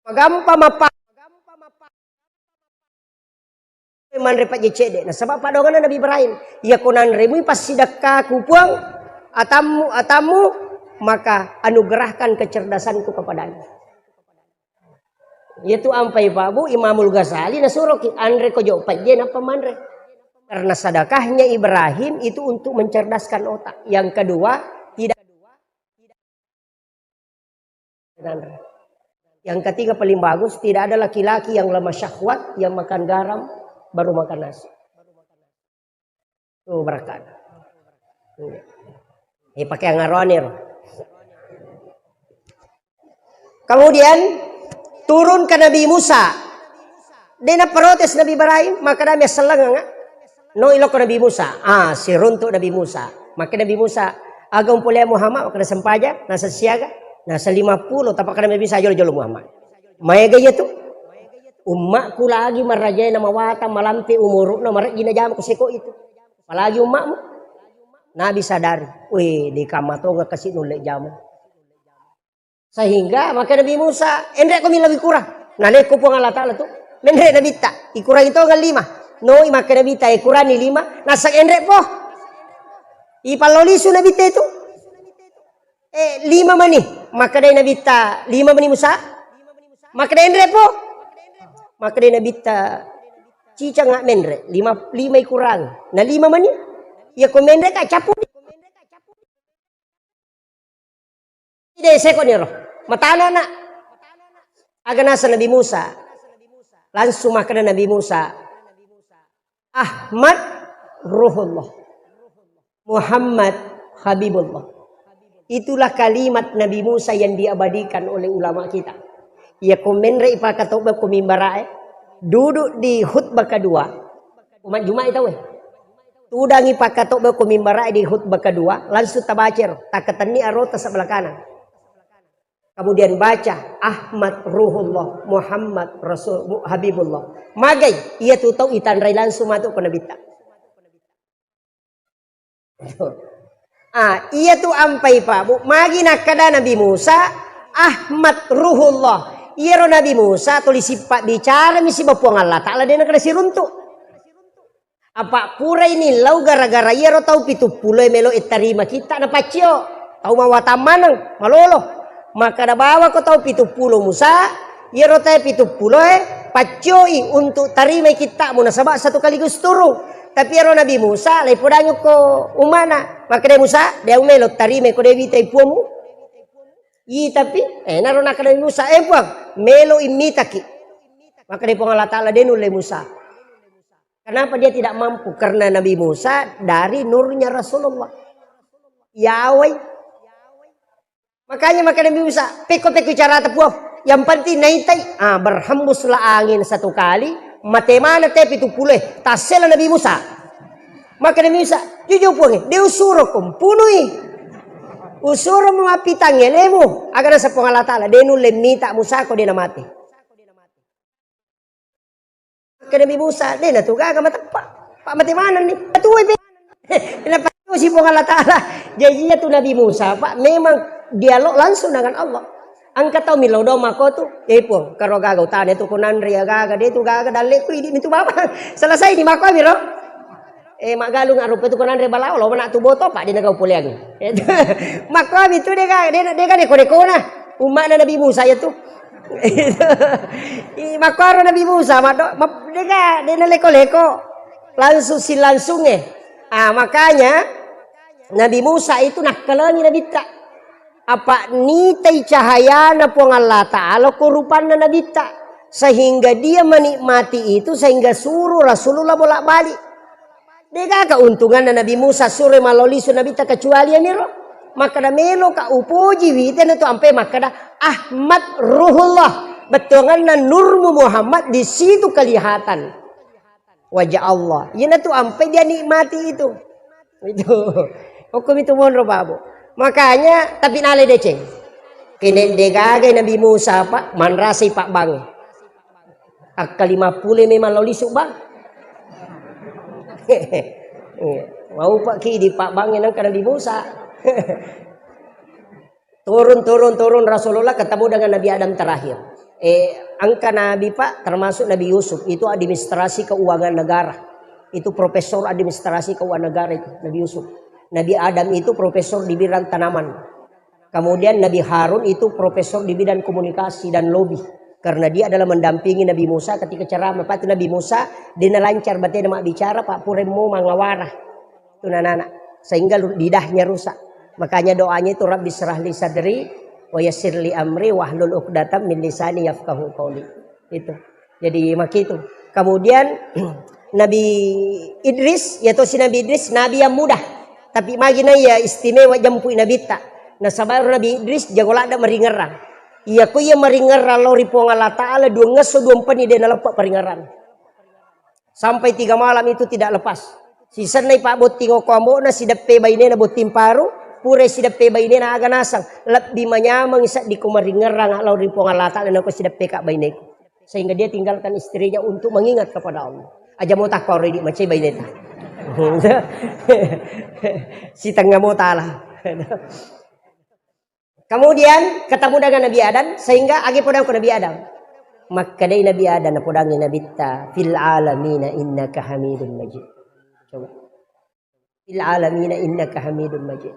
gampa mapa manre pak jecede. Nah sebab pak dongan Nabi Ibrahim. Ya konan remu pas sidakka kupuang atamu maka anugerahkan kecerdasanku kepadanya. Yaitu ampai babu Imamul Ghazali nasuroki andre ko jo pajen apa manre. Karena sedekahnya Ibrahim itu untuk mencerdaskan otak. Yang kedua, tidak. Yang ketiga paling bagus, tidak ada laki-laki yang lemah syahwat yang makan garam baru makan nasi. Tuh berkat. Ini pakai ngaronir. Kemudian turun ke Nabi Musa. Dia protes Nabi Ibrahim, maka dia selang no ilok Nabi Musa. Si runtuk Nabi Musa. Maka Nabi Musa agam pulih Muhammad maka sempaja nasa siaga nasa 50 tapak kada bisa jolo Muhammad. Maya gaya tu umakku lagi marajai nama wata malamti umur no maraj gina jam kusiko itu. Apalagi umakmu. Nabi sadari, wih di kamato nggak kasih nulek jamu. Sehingga maka Nabi Musa endrek kami lebih kurang. Nalek kupung Allah Ta'ala tu mendrek Nabi tak ikurang itu nggak 5. No maka Nabi tak ikurang ni 5. Nasak endrek po. Ipalolisu Nabi tak itu. 5 mani. Maka dari Nabi tak 5 mani Musa. Maka dari endrek po. Maka dari Nabi tak cica nggak mendrek. 5 ikurang. Nah 5 mani. Ya komendek kak capu. Tidak sekon ya roh. Matana nak. Aganasa Nabi Musa. Langsung makan Nabi Musa. Ahmad Ruhullah. Muhammad Habibullah. Itulah kalimat Nabi Musa yang diabadikan oleh ulama kita. Ya komendek ipakatoba kumimbara. Duduk di khutbah kedua. Umat Jumat itu weh. Tudangi pakatok ba kumimbara di khutbah kedua langsung tabacer takatani arota sebelah kanan. Kemudian baca Ahmad Ruhullah Muhammad Rasul Habibullah. Magai ia tu tahu itanrai langsung masuk ke Nabi tak. Ia tu ampai pak bu magi nakada Nabi Musa Ahmad Ruhullah. Ia ro Nabi Musa tulis sifat bicara misi bapuang Allah Ta'ala dia nak kasi runtuk. Apa pura ini lau gara-gara ia ro tau 70 melo itarima kita na pacio tau mawata manang malolo maka da bawa ko tau 70 Musa ia ro tau 70 pacioi untuk tarima kita muna sabak satu kali gusturu tapi ia ro Nabi Musa lai podanyo ko umana maka de Musa dia melo tarima ko dewi tai puamu tapi naro nak Nabi Musa puang melo imitaki maka de pong Allah Ta'ala denu le Musa. Kenapa dia tidak mampu? Karena Nabi Musa dari nurnya Rasulullah. Yahweh. Makanya maka Nabi Musa peko-peko cara tepuh. Yang penting naitai. Berhembuslah angin satu kali. Matemana tepi itu pulih. Tasela Nabi Musa. Maka Nabi Musa jujur puang. Dia usuro kumpunui. Usuro memapitangnya lemu. Agar sepong Allah Ta'ala. Dia nulem minta Musa kau dia mati. Ke Nabi Musa, dia nak tugas ke mata pak mati mana ni? Tu kenapa tu si Allah Ta'ala? Jadi tu Nabi Musa, pak memang dialog langsung dengan Allah. Angkat tahu milau doma kau tu, pun kalau gagal tanya tu konan ria gagal dia tu gagal dalek tu ini tu bapa. Selesai di makau miro. Mak galung arup tu konan ria balau, lo nak tu boto pak dia nak kau pulang. Makau itu dia kan deko nah. Umat Nabi Musa ya tu. Makaro Nabi Musa dia leko-leko langsung makanya Nabi Musa itu nak kalangi Nabi tak apa nitai cahaya na puang Allah Ta'ala kurupana Nabi tak sehingga dia menikmati itu sehingga suruh Rasulullah bolak-balik dia keuntungan Nabi Musa suruh maloli Nabi tak kecuali ini roh maka dah melo ka upuji witen itu ampe maka dah Ahmad Ruhullah betongan nurmu Muhammad di situ kelihatan wajah Allah. Yana tu ampe dia nikmati itu. Hukum itu monro babu. Makanya tapi nale deceng. Kene degagai Nabi Musa pak manrasai pak bang. Ak 50 memang loli subang. Mau pak ki di pak bang yang kana Nabi Musa. turun Rasulullah ketemu dengan Nabi Adam terakhir. Angka Nabi Pak, termasuk Nabi Yusuf itu administrasi keuangan negara. Itu profesor administrasi keuangan negara itu Nabi Yusuf. Nabi Adam itu profesor di bidang tanaman. Kemudian Nabi Harun itu profesor di bidang komunikasi dan lobby. Karena dia adalah mendampingi Nabi Musa ketika ceramah. Pak Nabi Musa dia lancar berarti mak bicara Pak Puremo manglawarah. Itu anak-anak. Sehingga lidahnya rusak. Makanya doanya itu Rabbi syrahli sadri wa yassirli amri wahlul 'uqdatam min lisani yafqahu qawli. Itu. Jadi mak itu. Kemudian Nabi Idris yaitu si Nabi Idris nabi yang mudah. Tapi magina ya istimewa jampu Nabi ta. Nah sabar Nabi Idris jagola ada meringerang. Iya ko iya meringerang lo ripo Allah Ta'ala dua ngeso dua empeni dia nalepak peringeran. Sampai 3 malam itu tidak lepas. Si senai Pak boti ngoko na si depe bayi na botim paru. Pure sidap pe bayi na aga nasang lebih menyamang isa di kumaringerang Allah ripo Allah Ta'ala na ko sidap pe kak bayi sehingga dia tinggalkan istrinya untuk mengingat kepada Allah. Aja mau tak kau di macam bayi neta. Si tengah mau talah. Kemudian ketemu dengan Nabi Adam sehingga agi podang ke Nabi Adam. Maka dari Nabi Adam na podang Nabi ta fil alamina innaka hamidun majid. Coba. Fil alamina innaka hamidun majid.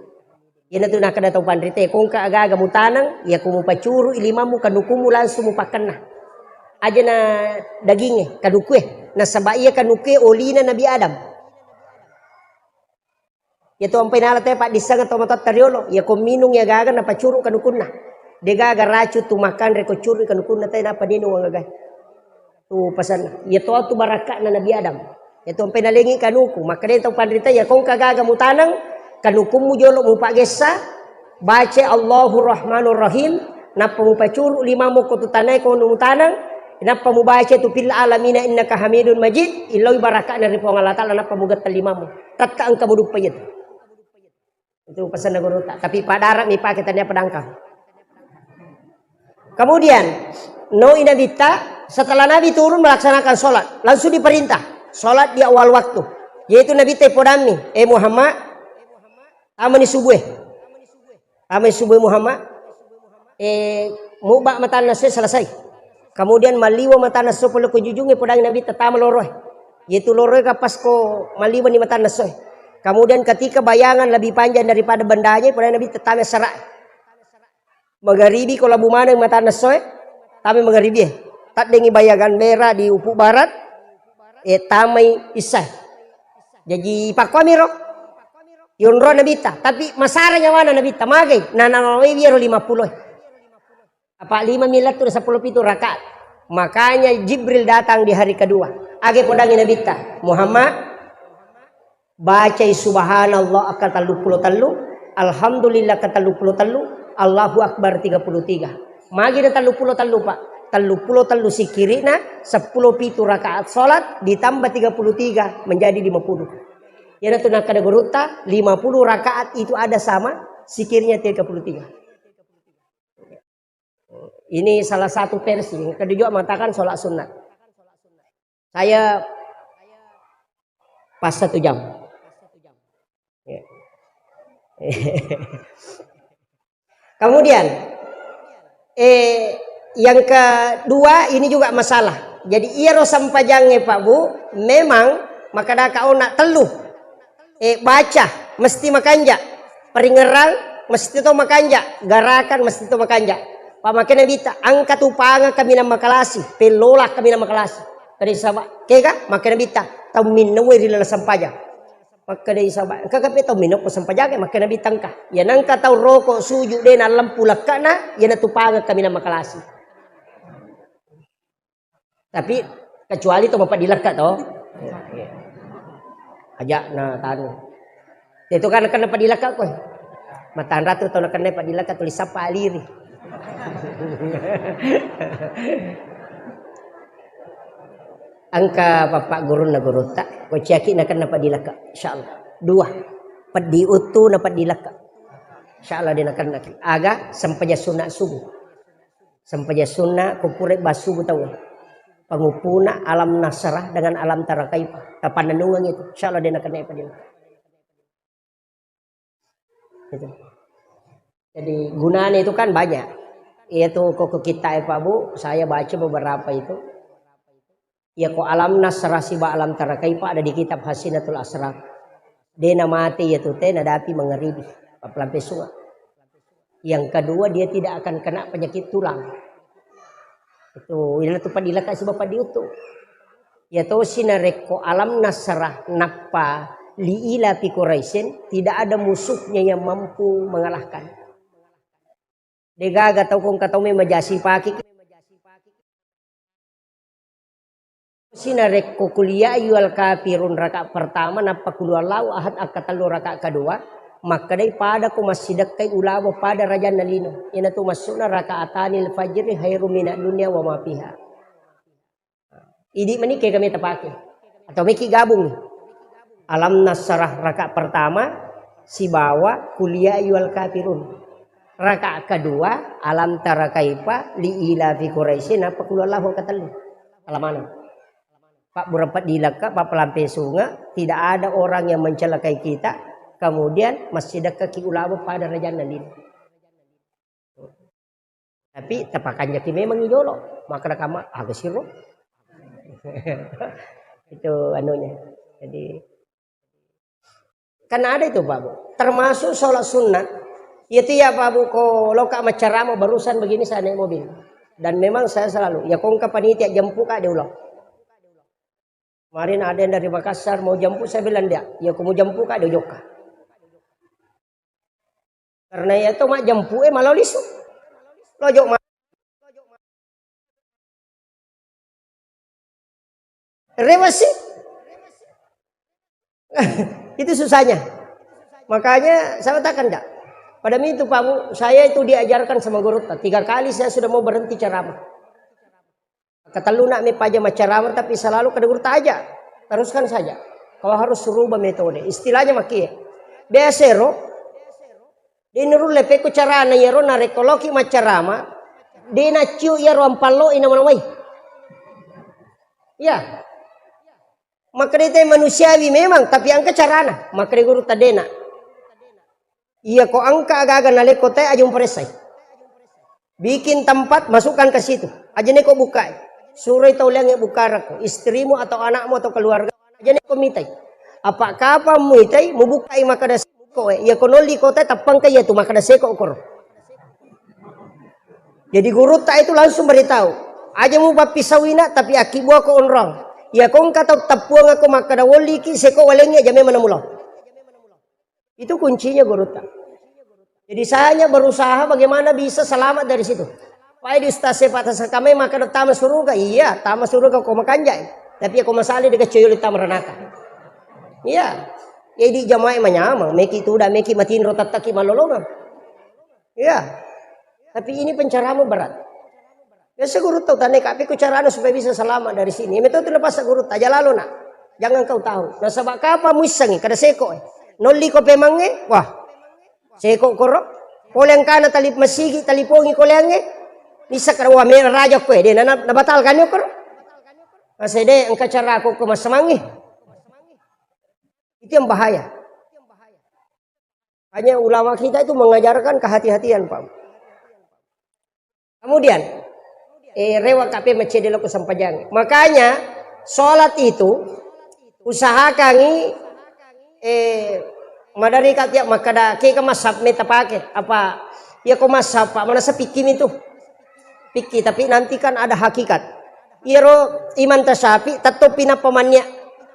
Yan tu nak datang pandrite kung ka aga mutanang ya kumupacuru ilimamu kanukumu langsung mupakana. Aja na dagingnya kadukue na sabaya kanuke olina Nabi Adam. Ya tu ampai nala te Pak disangat tomatot tariolo ya ko minung ya gaga na pacuru kanukunna. De gaga racu tu makan reko curu kanukunna te na padino ngagai. Tu pasan ya tu baraka na Nabi Adam. Ya tu ampai nalengi kanuku maka de tau pandrite ya kung kagaga mutanang kanukum mu jolo mu pagesa baca Allahur Rahmanur Rahim napa mu pacuru lima mu ko tutanay ko nu tanang napa mu baca tu fil alamina innaka hamidun majid ilai baraka na ripo Allah Ta'ala napa mu gatal lima mu tatka ang kamudug payet itu pesan guru tak tapi pada mi pakai tanya pedangkang. Kemudian no inabita setelah Nabi turun melaksanakan sholat langsung diperintah sholat di awal waktu yaitu Nabi tepodami Muhammad amani subuh Muhammad mubak mata nasi selesai kemudian maliwa mata nasi perlu kujujungnya podang Nabi tetama loroh yaitu loroh kapas ko maliwa ni mata nasi kemudian ketika bayangan lebih panjang daripada bendanya podang Nabi tetama serak magharibi ko labu mana mata nasi tapi magharibi tak dengi bayangan merah di ufuk barat tamai isah jadi pak kamiro Yunro nabita, tapi masaranya mana nabita magai, nananawi biar 50. Apa 5 miliar tu 10 pitu rakaat. Makanya Jibril datang di hari kedua. Age podangi nabita, Muhammad baca subhanallah akan talu, alhamdulillah akan talu, Allahu akbar 33. Magi da talu Pak. Talu sikirina 10 pitu rakaat salat ditambah 33 menjadi 50. Yana tu nak ada guruta 50 rakaat itu ada sama sikirnya 33. Ini salah satu versi. Yang kedua juga mengatakan sholat sunat. Saya pas 1 jam. Kemudian yang kedua ini juga masalah. Jadi iya sampajangnya Pak Bu, memang maka dah kau nak teluh. Baca mesti makanja, peringerang mesti to makanja, garakan mesti to makanja. Pamakena bita angkat upanga kami na makalasi, pelola kami na makalasi. Kadi sabak, kega makena bita tau minnawe rilala sampaja. Makena sabak, kakape tau minok ko sampaja ke makena bitangka. Ya nangka tau rokok suju de na lampu lakana, ya na tupanga kami na makalasi. Tapi kecuali to bapak dilaka to. Ajak na tanu. Itu kan kenapa dilaka ko. Matan ratu to na kenapa dilaka tulis apa aliri. Angka bapak guru na guru tak ko ciaki na kenapa dilaka insyaallah. 2. Padi utu na padilaka. Insyaallah dia nak aga sampaja sunna subuh. Sampaja sunna kupure basubuh tahu. Pangupuna alam nasrah dengan alam tarakaipa. Kapan nanungan itu. InsyaAllah dia nak kena dia. Gitu. Jadi gunanya itu kan banyak. Itu kok kita ya Pak Bu, saya baca beberapa itu. Ya kok alam nasrah si ba alam tarakai Pak ada di kitab Hasinatul Asrar. Dia mati ya tuh teh nadapi mengeribi pelampai sungai. Yang kedua dia tidak akan kena penyakit tulang. Itu ila tu padila kasih bapak diutuh. Ya to sinareko alam nasrah napa liila fi Quraisyin tidak ada musuhnya yang mampu mengalahkan. Degaga tau kong katau me majasi paki. Sinareko kuliah yual kafirun rakaat pertama napa kulu Allah ahad akatalu rakaat kedua maka daripada ko masjidak kay ulawa pada raja nalino ina tu masuna rakaatanil fajr khairu minad dunya wa ma fiha. Idi menike kami tepake atau miki gabung alam nasrah rakaat pertama si bawa kuliah yual kafirun rakaat kedua alam tara kaifa li ila fi quraisyin apa kulu Allah katalu alamana. Pak berempat dilaka, Pak pelampai sungai, tidak ada orang yang mencelakai kita. Kemudian masih ada kaki ulama pada raja nalin. Tapi tepakannya ki memang idolo, maka kamu agak siro. Itu anunya. Jadi kan ada itu Pak Bu. Termasuk sholat sunat. Itu ya Pak Bu, kalau kak macarama barusan begini saya naik mobil. Dan memang saya selalu, ya kong panitia jemput kak diulang. Kemarin ada yang dari Makassar mau jemput, saya bilang dia, ya aku mau jemput kak, dia joka. Karena ya itu mak jemput malah lisu. Lojok mak. Rewasi. Itu susahnya. Makanya saya katakan enggak. Pada itu Pak Bu, saya itu diajarkan sama guru. 3 kali saya sudah mau berhenti ceramah. Kata lu nak me paja macaramah tapi selalu kada gurta aja. Teruskan saja. Kalau harus rubah metode. Istilahnya maki. Biasero. Di nurul lepe ku carana yero na rekoloki macaramah. Di na ciu yero ampalo ina manawai. Ya. Maka dia manusiawi memang tapi angka carana. Maka dia guru tadena. Iya kok angka agak-agak naleko teh ajung peresai. Bikin tempat masukkan ke situ. Aja neko buka. Suruh itu yang buka istrimu atau anakmu atau keluarga aja nih komitai. Apakah apa muitai mau bukai maka ada seko ya konoli kota tapang kaya tu maka ada seko kor. Jadi guru tak itu langsung beritahu. Aja mau bapisawina tapi akibu aku onrong. Ya kong kata tapuang aku maka ada wali ki seko walengnya jame mana mula. Itu kuncinya guru tak. Jadi saya hanya berusaha bagaimana bisa selamat dari situ. Pai di stase patas kami maka tama suruga iya tama suruga ko makanjay tapi ako masali de kecil tama ranaka iya jadi jamaah manyama meki itu udah meki matin rotat taki malolonga iya tapi ini pencaramu berat biasa guru tahu tane kapi ku carana supaya bisa selamat dari sini metode lepas guru aja lalu nak jangan kau tahu nah sabak apa muisangi kada seko nolli ko pemange wah seko koro koleng kana talip masigi talipongi kolenge bisa karawa merah raja kue dia nabatalkan yuk kor. Masih deh engkau cara aku ke masamangi. Itu yang bahaya. Hanya ulama kita itu mengajarkan kehati-hatian Pak. Kemudian rewa kape macedelo ku sampajang. Makanya sholat itu usahakan madari katia makada ke masap meta pakai apa ya ko masap Pak mana sepikim itu. Pikir tapi nanti kan ada hakikat. Iro iman tasyafi tetap pinapamannya.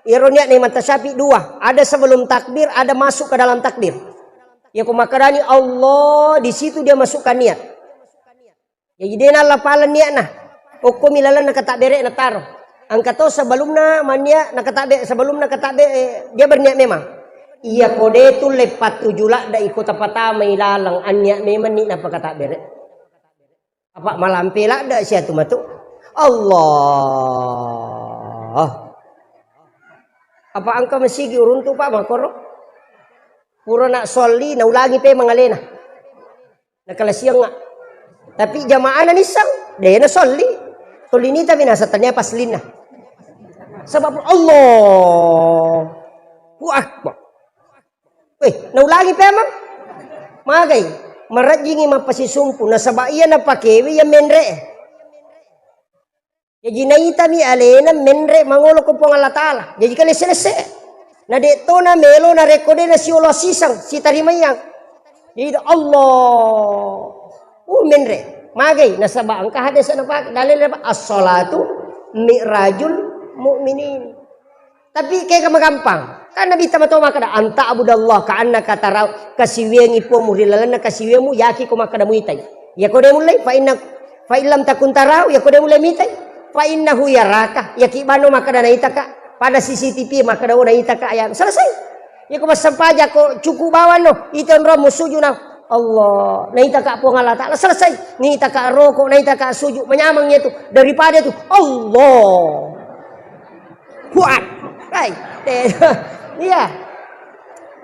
Iro niat iman tasyafi 2. Ada sebelum takbir, ada masuk ke dalam takbir. Ya kumakarani Allah di situ dia masukkan niat. Ya jadi na lapalan niat nah. Hukum ilalan na katabere na taro. Angkato sebelumna mania na katabe sebelumna katabe dia berniat memang. Iya kode itu lepat tujulak da ikut patama ilalang anya memang ni na pakatabere. Apa malam pelak dak sia tu matu Allah apa angka masigi urun tu Pak makoro pura nak soli na ulangi pe mangalena na kala siang nga tapi jamaah na nisang de na soli ni tapi nasa tanya paslina sebab Allah akbar na ulangi pe mang magay marajingi mapasisumpu na sabaiya na pakewi ya menre. Jadi naita mi alena menre mangulo ko po Allah Ta'ala. Jadi kali selesai. Na dito na melo na rekode na si Allah sisang si tarimayang. Jadi Allah. Menre. Magay na sabang kahadis na pa dalil na as-salatu mi'rajul mu'minin. Tapi kayak magampang. Kan Nabi tama-tama makada anta abudallah ka annaka taraw kasiwengi po mo rilalan na kasiwemu yaki ko makada muitay. Ya ko de mulai fa illam takun taraw ya ko de mulai mitay. Fa innahu yaraka yakibano makada naita ka pada CCTV makada naita ka ayam selesai ya ko masampaja ko cukup bawan no iton ro musuju na Allah naita ka po Allah Ta'ala selesai naita ka rokok naita ka sujud menyamangnya itu daripada itu Allah kuat right iya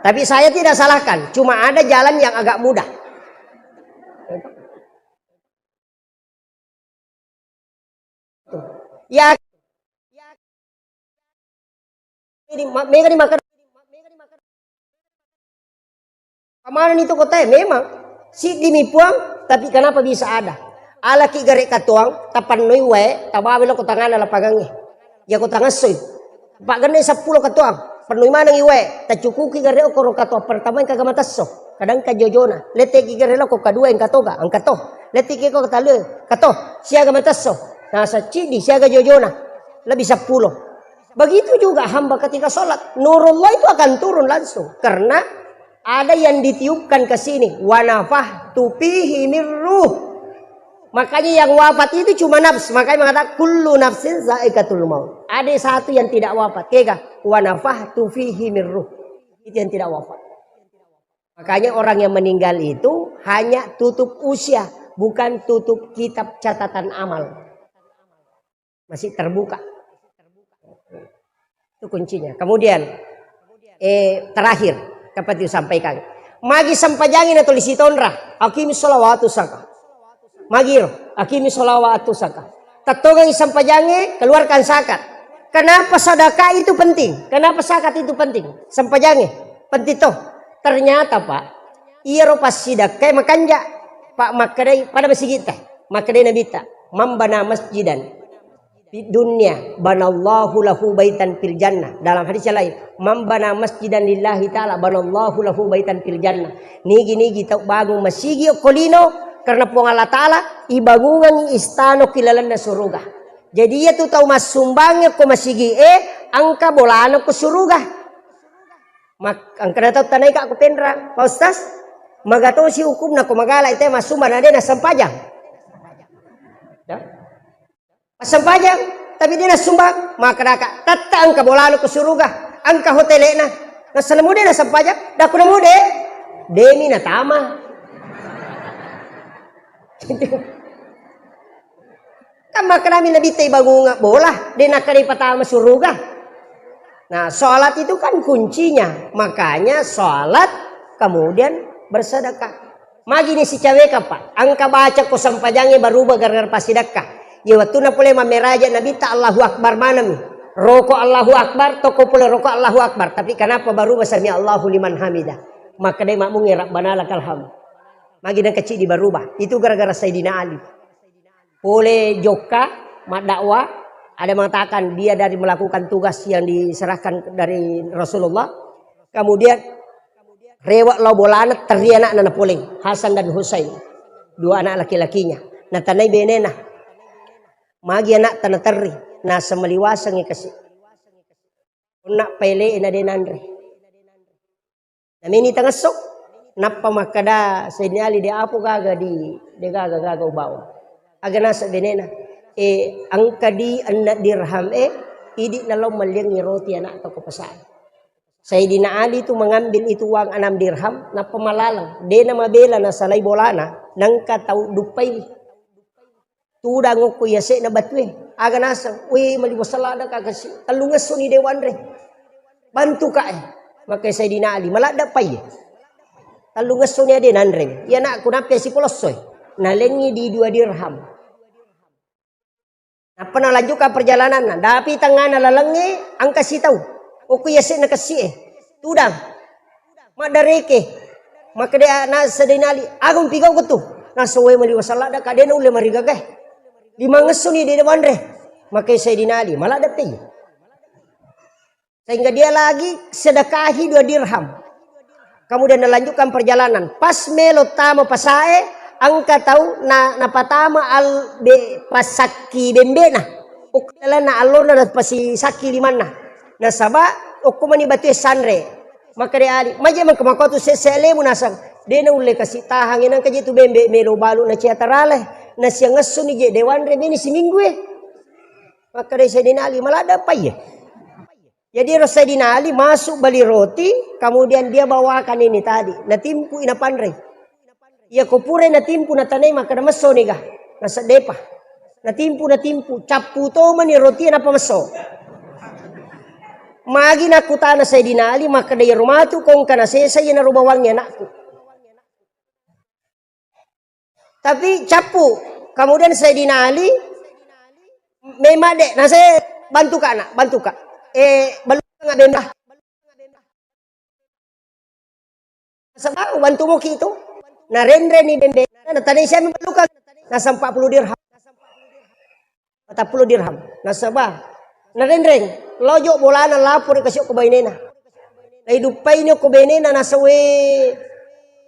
tapi saya tidak salahkan cuma ada jalan yang agak mudah. Ya, ini mega dimakan. Kemarin itu kota memang si dimipuang, tapi kenapa bisa ada? Ala ki garek katuang, tapan noi we, tabawelo ko tangan ala pagangi. Ya ko tangan soy. Pak gane 10 katuang, penoi manang iwe, tacukuki garek ko katuang pertama yang kagamatasso. Kadang ka jojona, lete ki garek ko kadua yang katoga, ang kato. Lete ki ko katale, kato, siya gamatasso. Nasa cidi siaga jojona lebih 10. Begitu juga hamba ketika sholat nurullah itu akan turun langsung karena ada yang ditiupkan ke sini wa nafahtu fihi mir ruh. Makanya yang wafat itu cuma nafs, makanya mengatakan kullu nafsin zaikatul maut. Ada satu yang tidak wafat, kega wa nafahtu fihi mir ruh. Itu yang tidak wafat. Makanya orang yang meninggal itu hanya tutup usia, bukan tutup kitab catatan amal. Masih terbuka. Itu kuncinya. Kemudian terakhir dapat disampaikan. Magi sampajangin atau lisitonra. Akimi sholawatu saka. Magiro. Akimi sholawatu saka. Tatogang sampajangi keluarkan zakat. Kenapa sedekah itu penting? Kenapa zakat itu penting? Sampajangi. Penting toh. Ternyata Pak. Iya pas sedekah makanja. Pak makadai pada masjid kita. Makadai nabita. Mambana masjidan. Di dunia banallahu lahu baitan fil jannah. Dalam hadis yang lain, man bana masjidan lillahi taala banallahu lahu baitan fil jannah. Nigi tau bangun masjid kolino karena puang Allah Taala ibangungan istano kilalan na surga. Jadi ia tu tahu mas sumbangnya ko masjid angka bolano ko surga. Mak angka tahu tanai ka ko pendra. Pak Ustaz, magato si hukum na ko magala ite mas sumbang na sampajang. Ya? Sampajang tapi dia sumbang maka daka tata angka bolano ke surga angka hotelena na sanamude na sampajang da kuna mude demi na tama kama kami nabi tay bagunga bola dia nak kari patama surga. Nah sholat itu kan kuncinya makanya sholat kemudian bersedekah. Magi ni si cewek apa angka baca ko sampajangnya berubah gara-gara pasidakah. Ya waktu na pula mameraja Nabi ta Allahu Akbar manam. Rokok Allahu Akbar, toko pula rokok Allahu Akbar. Tapi kenapa baru besarnya Allahu liman hamidah? Maka dia makmum ya Rabbana lakal hamd. Magi dan kecil di berubah. Itu gara-gara Sayyidina Ali. Oleh joka, mak dakwah, ada mengatakan dia dari melakukan tugas yang diserahkan dari Rasulullah. Kemudian rewak lau bolana terianak nana poling Hasan dan Husain. 2 anak laki-lakinya. Nah tanai benena. Magi anak tanah teri nasa meliwasang ikasi. Nak pele ina denandre. Namini tangasok napa makada Sayyidina Ali dia apo gaga di gaga ubawa. Aga nasa benena angka di anak dirham idi nalaw malyang ni roti anak to pasan. Sayyidina Ali itu mengambil itu uang 6 dirham napa malalang. Dia na mabela na salay bolana nang katau dupay. Tudang ko yase na batwe aga nasa uy maliwasalada ka kasi talungas ni dewan re bantu ka maka Sayyidina Ali malada pay talungas ni ade nanre ya na kunapya si polosoy nalengi di 2 dirham. Nah penalaju ka perjalanan na dapi tangan nalalangi ang kasitaw o ko yase na kasi tudang madareke Maka dia nasa dinali, agung pigaw ko to. Nasa way mali wasala da kadena ule marigagay. Di mangesuni di dewan re. Maka saya dinali, malah dapet. Sehingga dia lagi sedekahi 2 dirham. Kemudian melanjutkan perjalanan. Pas melo tamo pasae, angka tahu na patama al be pasaki bembena. Ukala na alor na pasi saki limana. Na saba ukumani batu sanre. Maka dia ali, maje man kamakoto sesele munasang. Dia na ule kasi tahangin ang kajitu bembe melo balu na ciatarale. Na siya ngaso ni je dewan re mini siminggue. Maka dia saya dinali malada pa ya. Jadi Rasulina Ali masuk beli roti, kemudian dia bawakan ini tadi, natimpu ina panre. Ia kopure natimpu natanay maka namaso niga, nasa depa. Natimpu capu to mani roti na pamaso. Magi nakuta na Sayyidina Ali maka dia rumatu kong kana sesa na rubawangnya nakku. Tapi capu, kemudian Sayyidina Ali memade, nasa bantu ka na, bantu ka. Balungan nga benda. Sa bantu mo kito. Na renre ni bembe. Natanay siya ng balungan. Nasa 40 dirham. 40 dirham. Nasa ba? Na renre. Lojo bola na lapor kasi ko baynena. Na idupay niyo ko baynena nasa we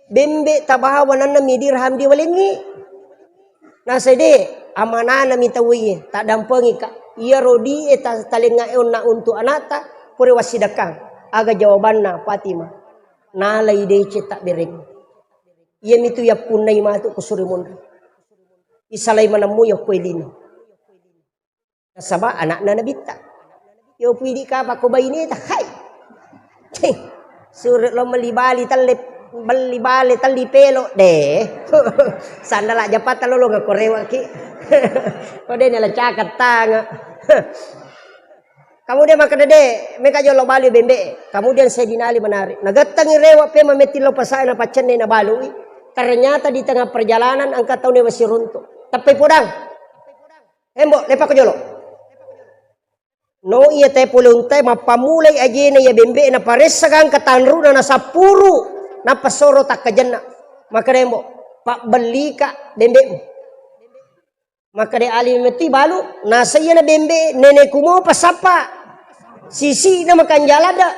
bembe tabahawan na mi dirham di walingi. Nasa di amanana mi tawi. Tak dampengi ka. Ia rodi eta talingaon na untuk anata pure wasidakang aga jawabanna Fatima nalay de cetak bereng ia mitu ya punay matu kusurimun isalay manamu ya kuelino nasaba anak na nabita yo pwede ka pa ko bayni ta hay surut lo malibali tali pelo de sandala japat lo nga korewa ki kode nela cakat tanga. Kemudian maka dede mereka jolo bali bembe. Kemudian Sayyidina Ali menarik. Nagatangi rewa pe mametilo pasai na pacen na balui. Ternyata di tengah perjalanan angkat tahu ne masih runtuh. Tapi podang. Embo lepak jolo. No iya te pulung te mapamulay aje na ya bembe na paresagang katanru na nasapuru na pasoro tak kajanna. Maka embo pak beli ka bembe. Maka dia alim meti balu nasa iya na bembe nenekku mau pasapa sisi na makan jalada.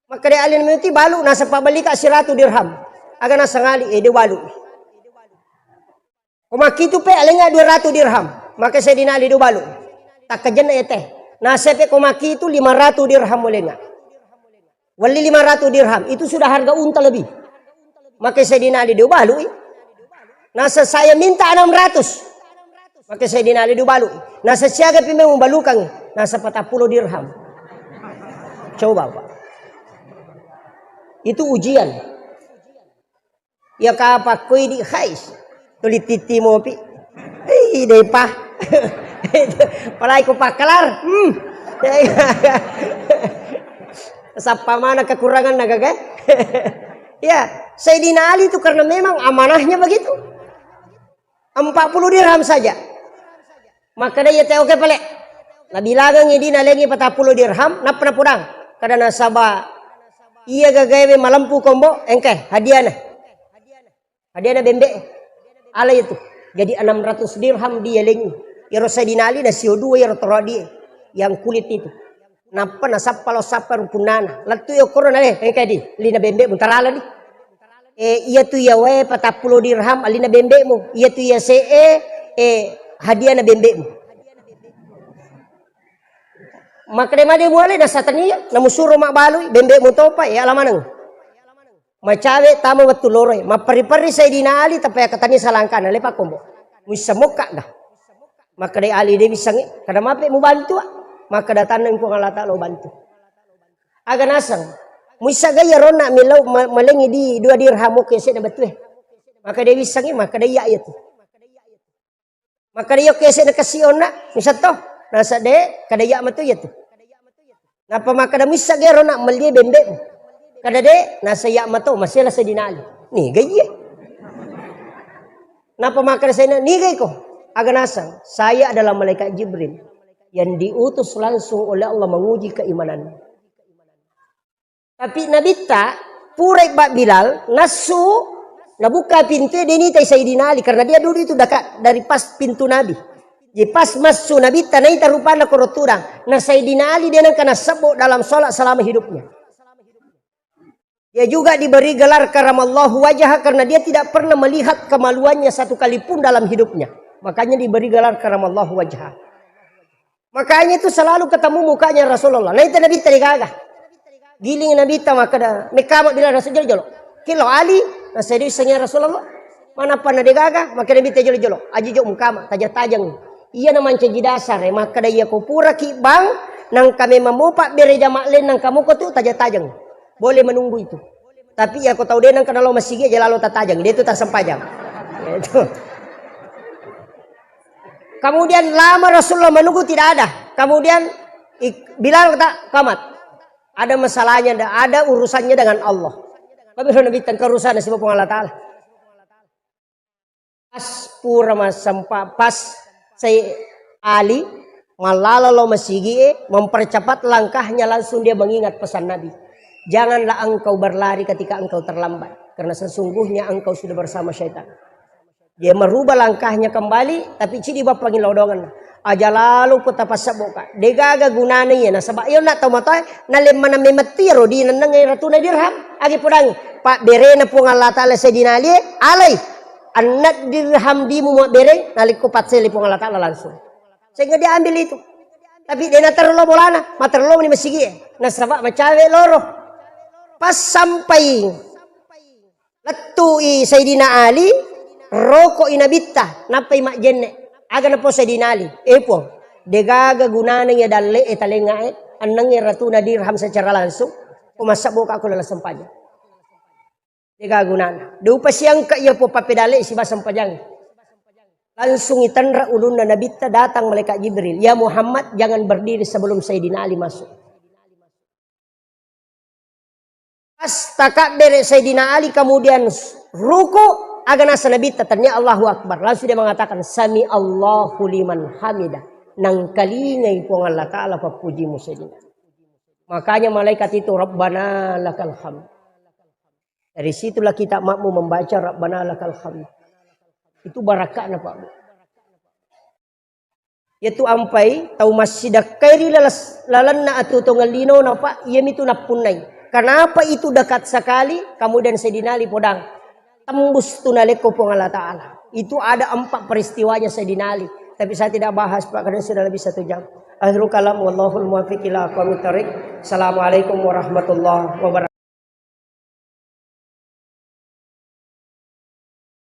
Maka dia alim meti balu nasa pabali ka 100 dirham aga nasa ngali de balu kumaki tu pe alenga 200 dirham maka saya dinali do balu tak kajen ete nasa pe kumaki itu 500 dirham molenga wali 500 dirham itu sudah harga unta lebih maka saya dinali do balu nasa saya minta 600. Maka saya dinali do balu. Nasa siaga pime membalukang. Nasa 40 dirham. Coba Pak. Itu ujian. Ya kapak koy di khais. Tulit titi mo pi. Ay, day pa. Palay ko pa kalar. Sa pamana kekurangan nagagay. Ya, Sayyidina Ali itu karena memang amanahnya begitu. 40 dirham saja. Maka dia teh oke pale. Nabilagang idi nalengi 40 dirham napna pudang. Kada nasaba iya gagawe malampu kombo engke hadiahna. Hadiahna bembe. Ala itu. Jadi 600 dirham dia lengi. Ya Sayyidina Ali na CO2 ya rotorodi yang kulit itu. Napa nasapalo sapar punana. Latu yo korona engke di lina bembe buntarala di. Iya tu ya we 40 dirham alina bembe mo. Iya tu ya hadiah na bembe mo. Maka dia boleh na satania na musuro mak baloi bembe mo to pa alamanang. Macawe tamo betul loroy. Mapari-pari Sayyidina Ali tapi katanya salangkan lepak kombo. Musa moka dah. Maka dia Ali dia bisa ngi kada mape mo bantu. Maka datang ko ngalata lo bantu. Aga nasang Musa gaya rona milau malengi di 2 dirham oke saya betul. Maka dia bisa ngi maka dia ya tu. Maka dia oke saya kasiona misa to. Nasa de kada ya matu ya tu. Napa maka da misa gaya rona meli bembe. Kada de nasa ya matu masela sa dinali. Ni gaya. Napa maka saya ni gay ko. Aga nasang saya adalah malaikat Jibril yang diutus langsung oleh Allah menguji keimanan. Tapi Nabi tak Purek Bak Bilal, nasu, nabuka pintu dia ni Sayyidina Ali. Karena dia dulu itu dekat dari pas pintu Nabi. Jadi pas masuk Nabi, tanah itu rupanya keroturang. Nah Sayyidina Ali dia kena sebut dalam sholat selama hidupnya. Dia juga diberi gelar karamallahu wajah karena dia tidak pernah melihat kemaluannya satu kali pun dalam hidupnya. Makanya diberi gelar karamallahu wajah. Makanya itu selalu ketemu mukanya Rasulullah. Nah itu Nabi tadi gagah. Giling Nabi ta maka dah mekamak bila Rasul jolo. Kilo Ali, nah saya disengnya Rasulullah. Mana pana dia gagah, maka Nabi tadi jolo. Aji jok mukama, tajang-tajang. Iya naman cegi dasar, maka dah iya ko pura ki bang, nang kami memupak bere jamak len nang kamu ko tu tajang-tajang. Boleh menunggu itu. Tapi ya kau tahu dia nang kalau masih aja lalu tajang, dia itu tak sempajang. Itu. Kemudian lama Rasulullah menunggu tidak ada. Kemudian Bilal kata kamat. Ada masalahnya, ada urusannya dengan Allah. Tapi Nabi tentang urusan sebab Allah Taala. Pas pura sampai pas saya Ali malalalo masigi mempercepat langkahnya langsung dia mengingat pesan Nabi. Janganlah engkau berlari ketika engkau terlambat. Karena sesungguhnya engkau sudah bersama syaitan. Dia merubah langkahnya kembali. Tapi cidi bapak pangin lodongan. Aja lalu ko tapasak boka. Degaga gunana iya. Nah sabak yun na tomatoy. Nalim mana mematiro. Di nanangay ratuna dirham. Agi pudangi. Pak bere na po nga Allah Ta'ala sa dinali. Alay. Anat dirham di mo bere. Nalik ko patseli po nga Allah Ta'ala langsung. Sehingga dia ambil itu. Tapi dia natarlo bolana. Matarlo ni masigi. Nasabak macawe loro. Pas sampai latui Sayyidina Ali, rokok inabita, napay makjenne, aga na po Sayyidina Ali, po, degaga gunana niya dalle etalenga anang ratuna dirham secara langsung, pumasabok ako lala sampanya. Degaga gunana. Dupa siyang kaya po papedale si basampajang. Langsung itanra ulun na nabita datang malaikat Jibril, ya Muhammad jangan berdiri sebelum Sayyidina Ali masuk. Pas takak bere Sayyidina Ali kemudian ruku agak nasa Nabi ternyata Allahu Akbar. Langsung dia mengatakan sami Allahu liman hamidah. Nang kalingay po Allah Ta'ala papuji mo Sayyidina. Makanya malaikat itu Rabbana lakal hamd. Dari situlah kita makmu membaca Rabbana lakal hamd. Itu barakah na Pak. Yaitu ampai tahu masjid kairi lalanna atutungal lino na Pak. Iya itu napunay. Kenapa itu dekat sekali? Kemudian Sayyidina Ali podang tembus tunaleko po Allah Ta'ala. Itu ada 4 peristiwanya Sayyidina Ali. Tapi saya tidak bahas Pak karena sudah lebih 1 jam. Akhirul kalam wallahul muwaffiq ila aqwamit thoriq. Assalamualaikum warahmatullahi wabarakatuh.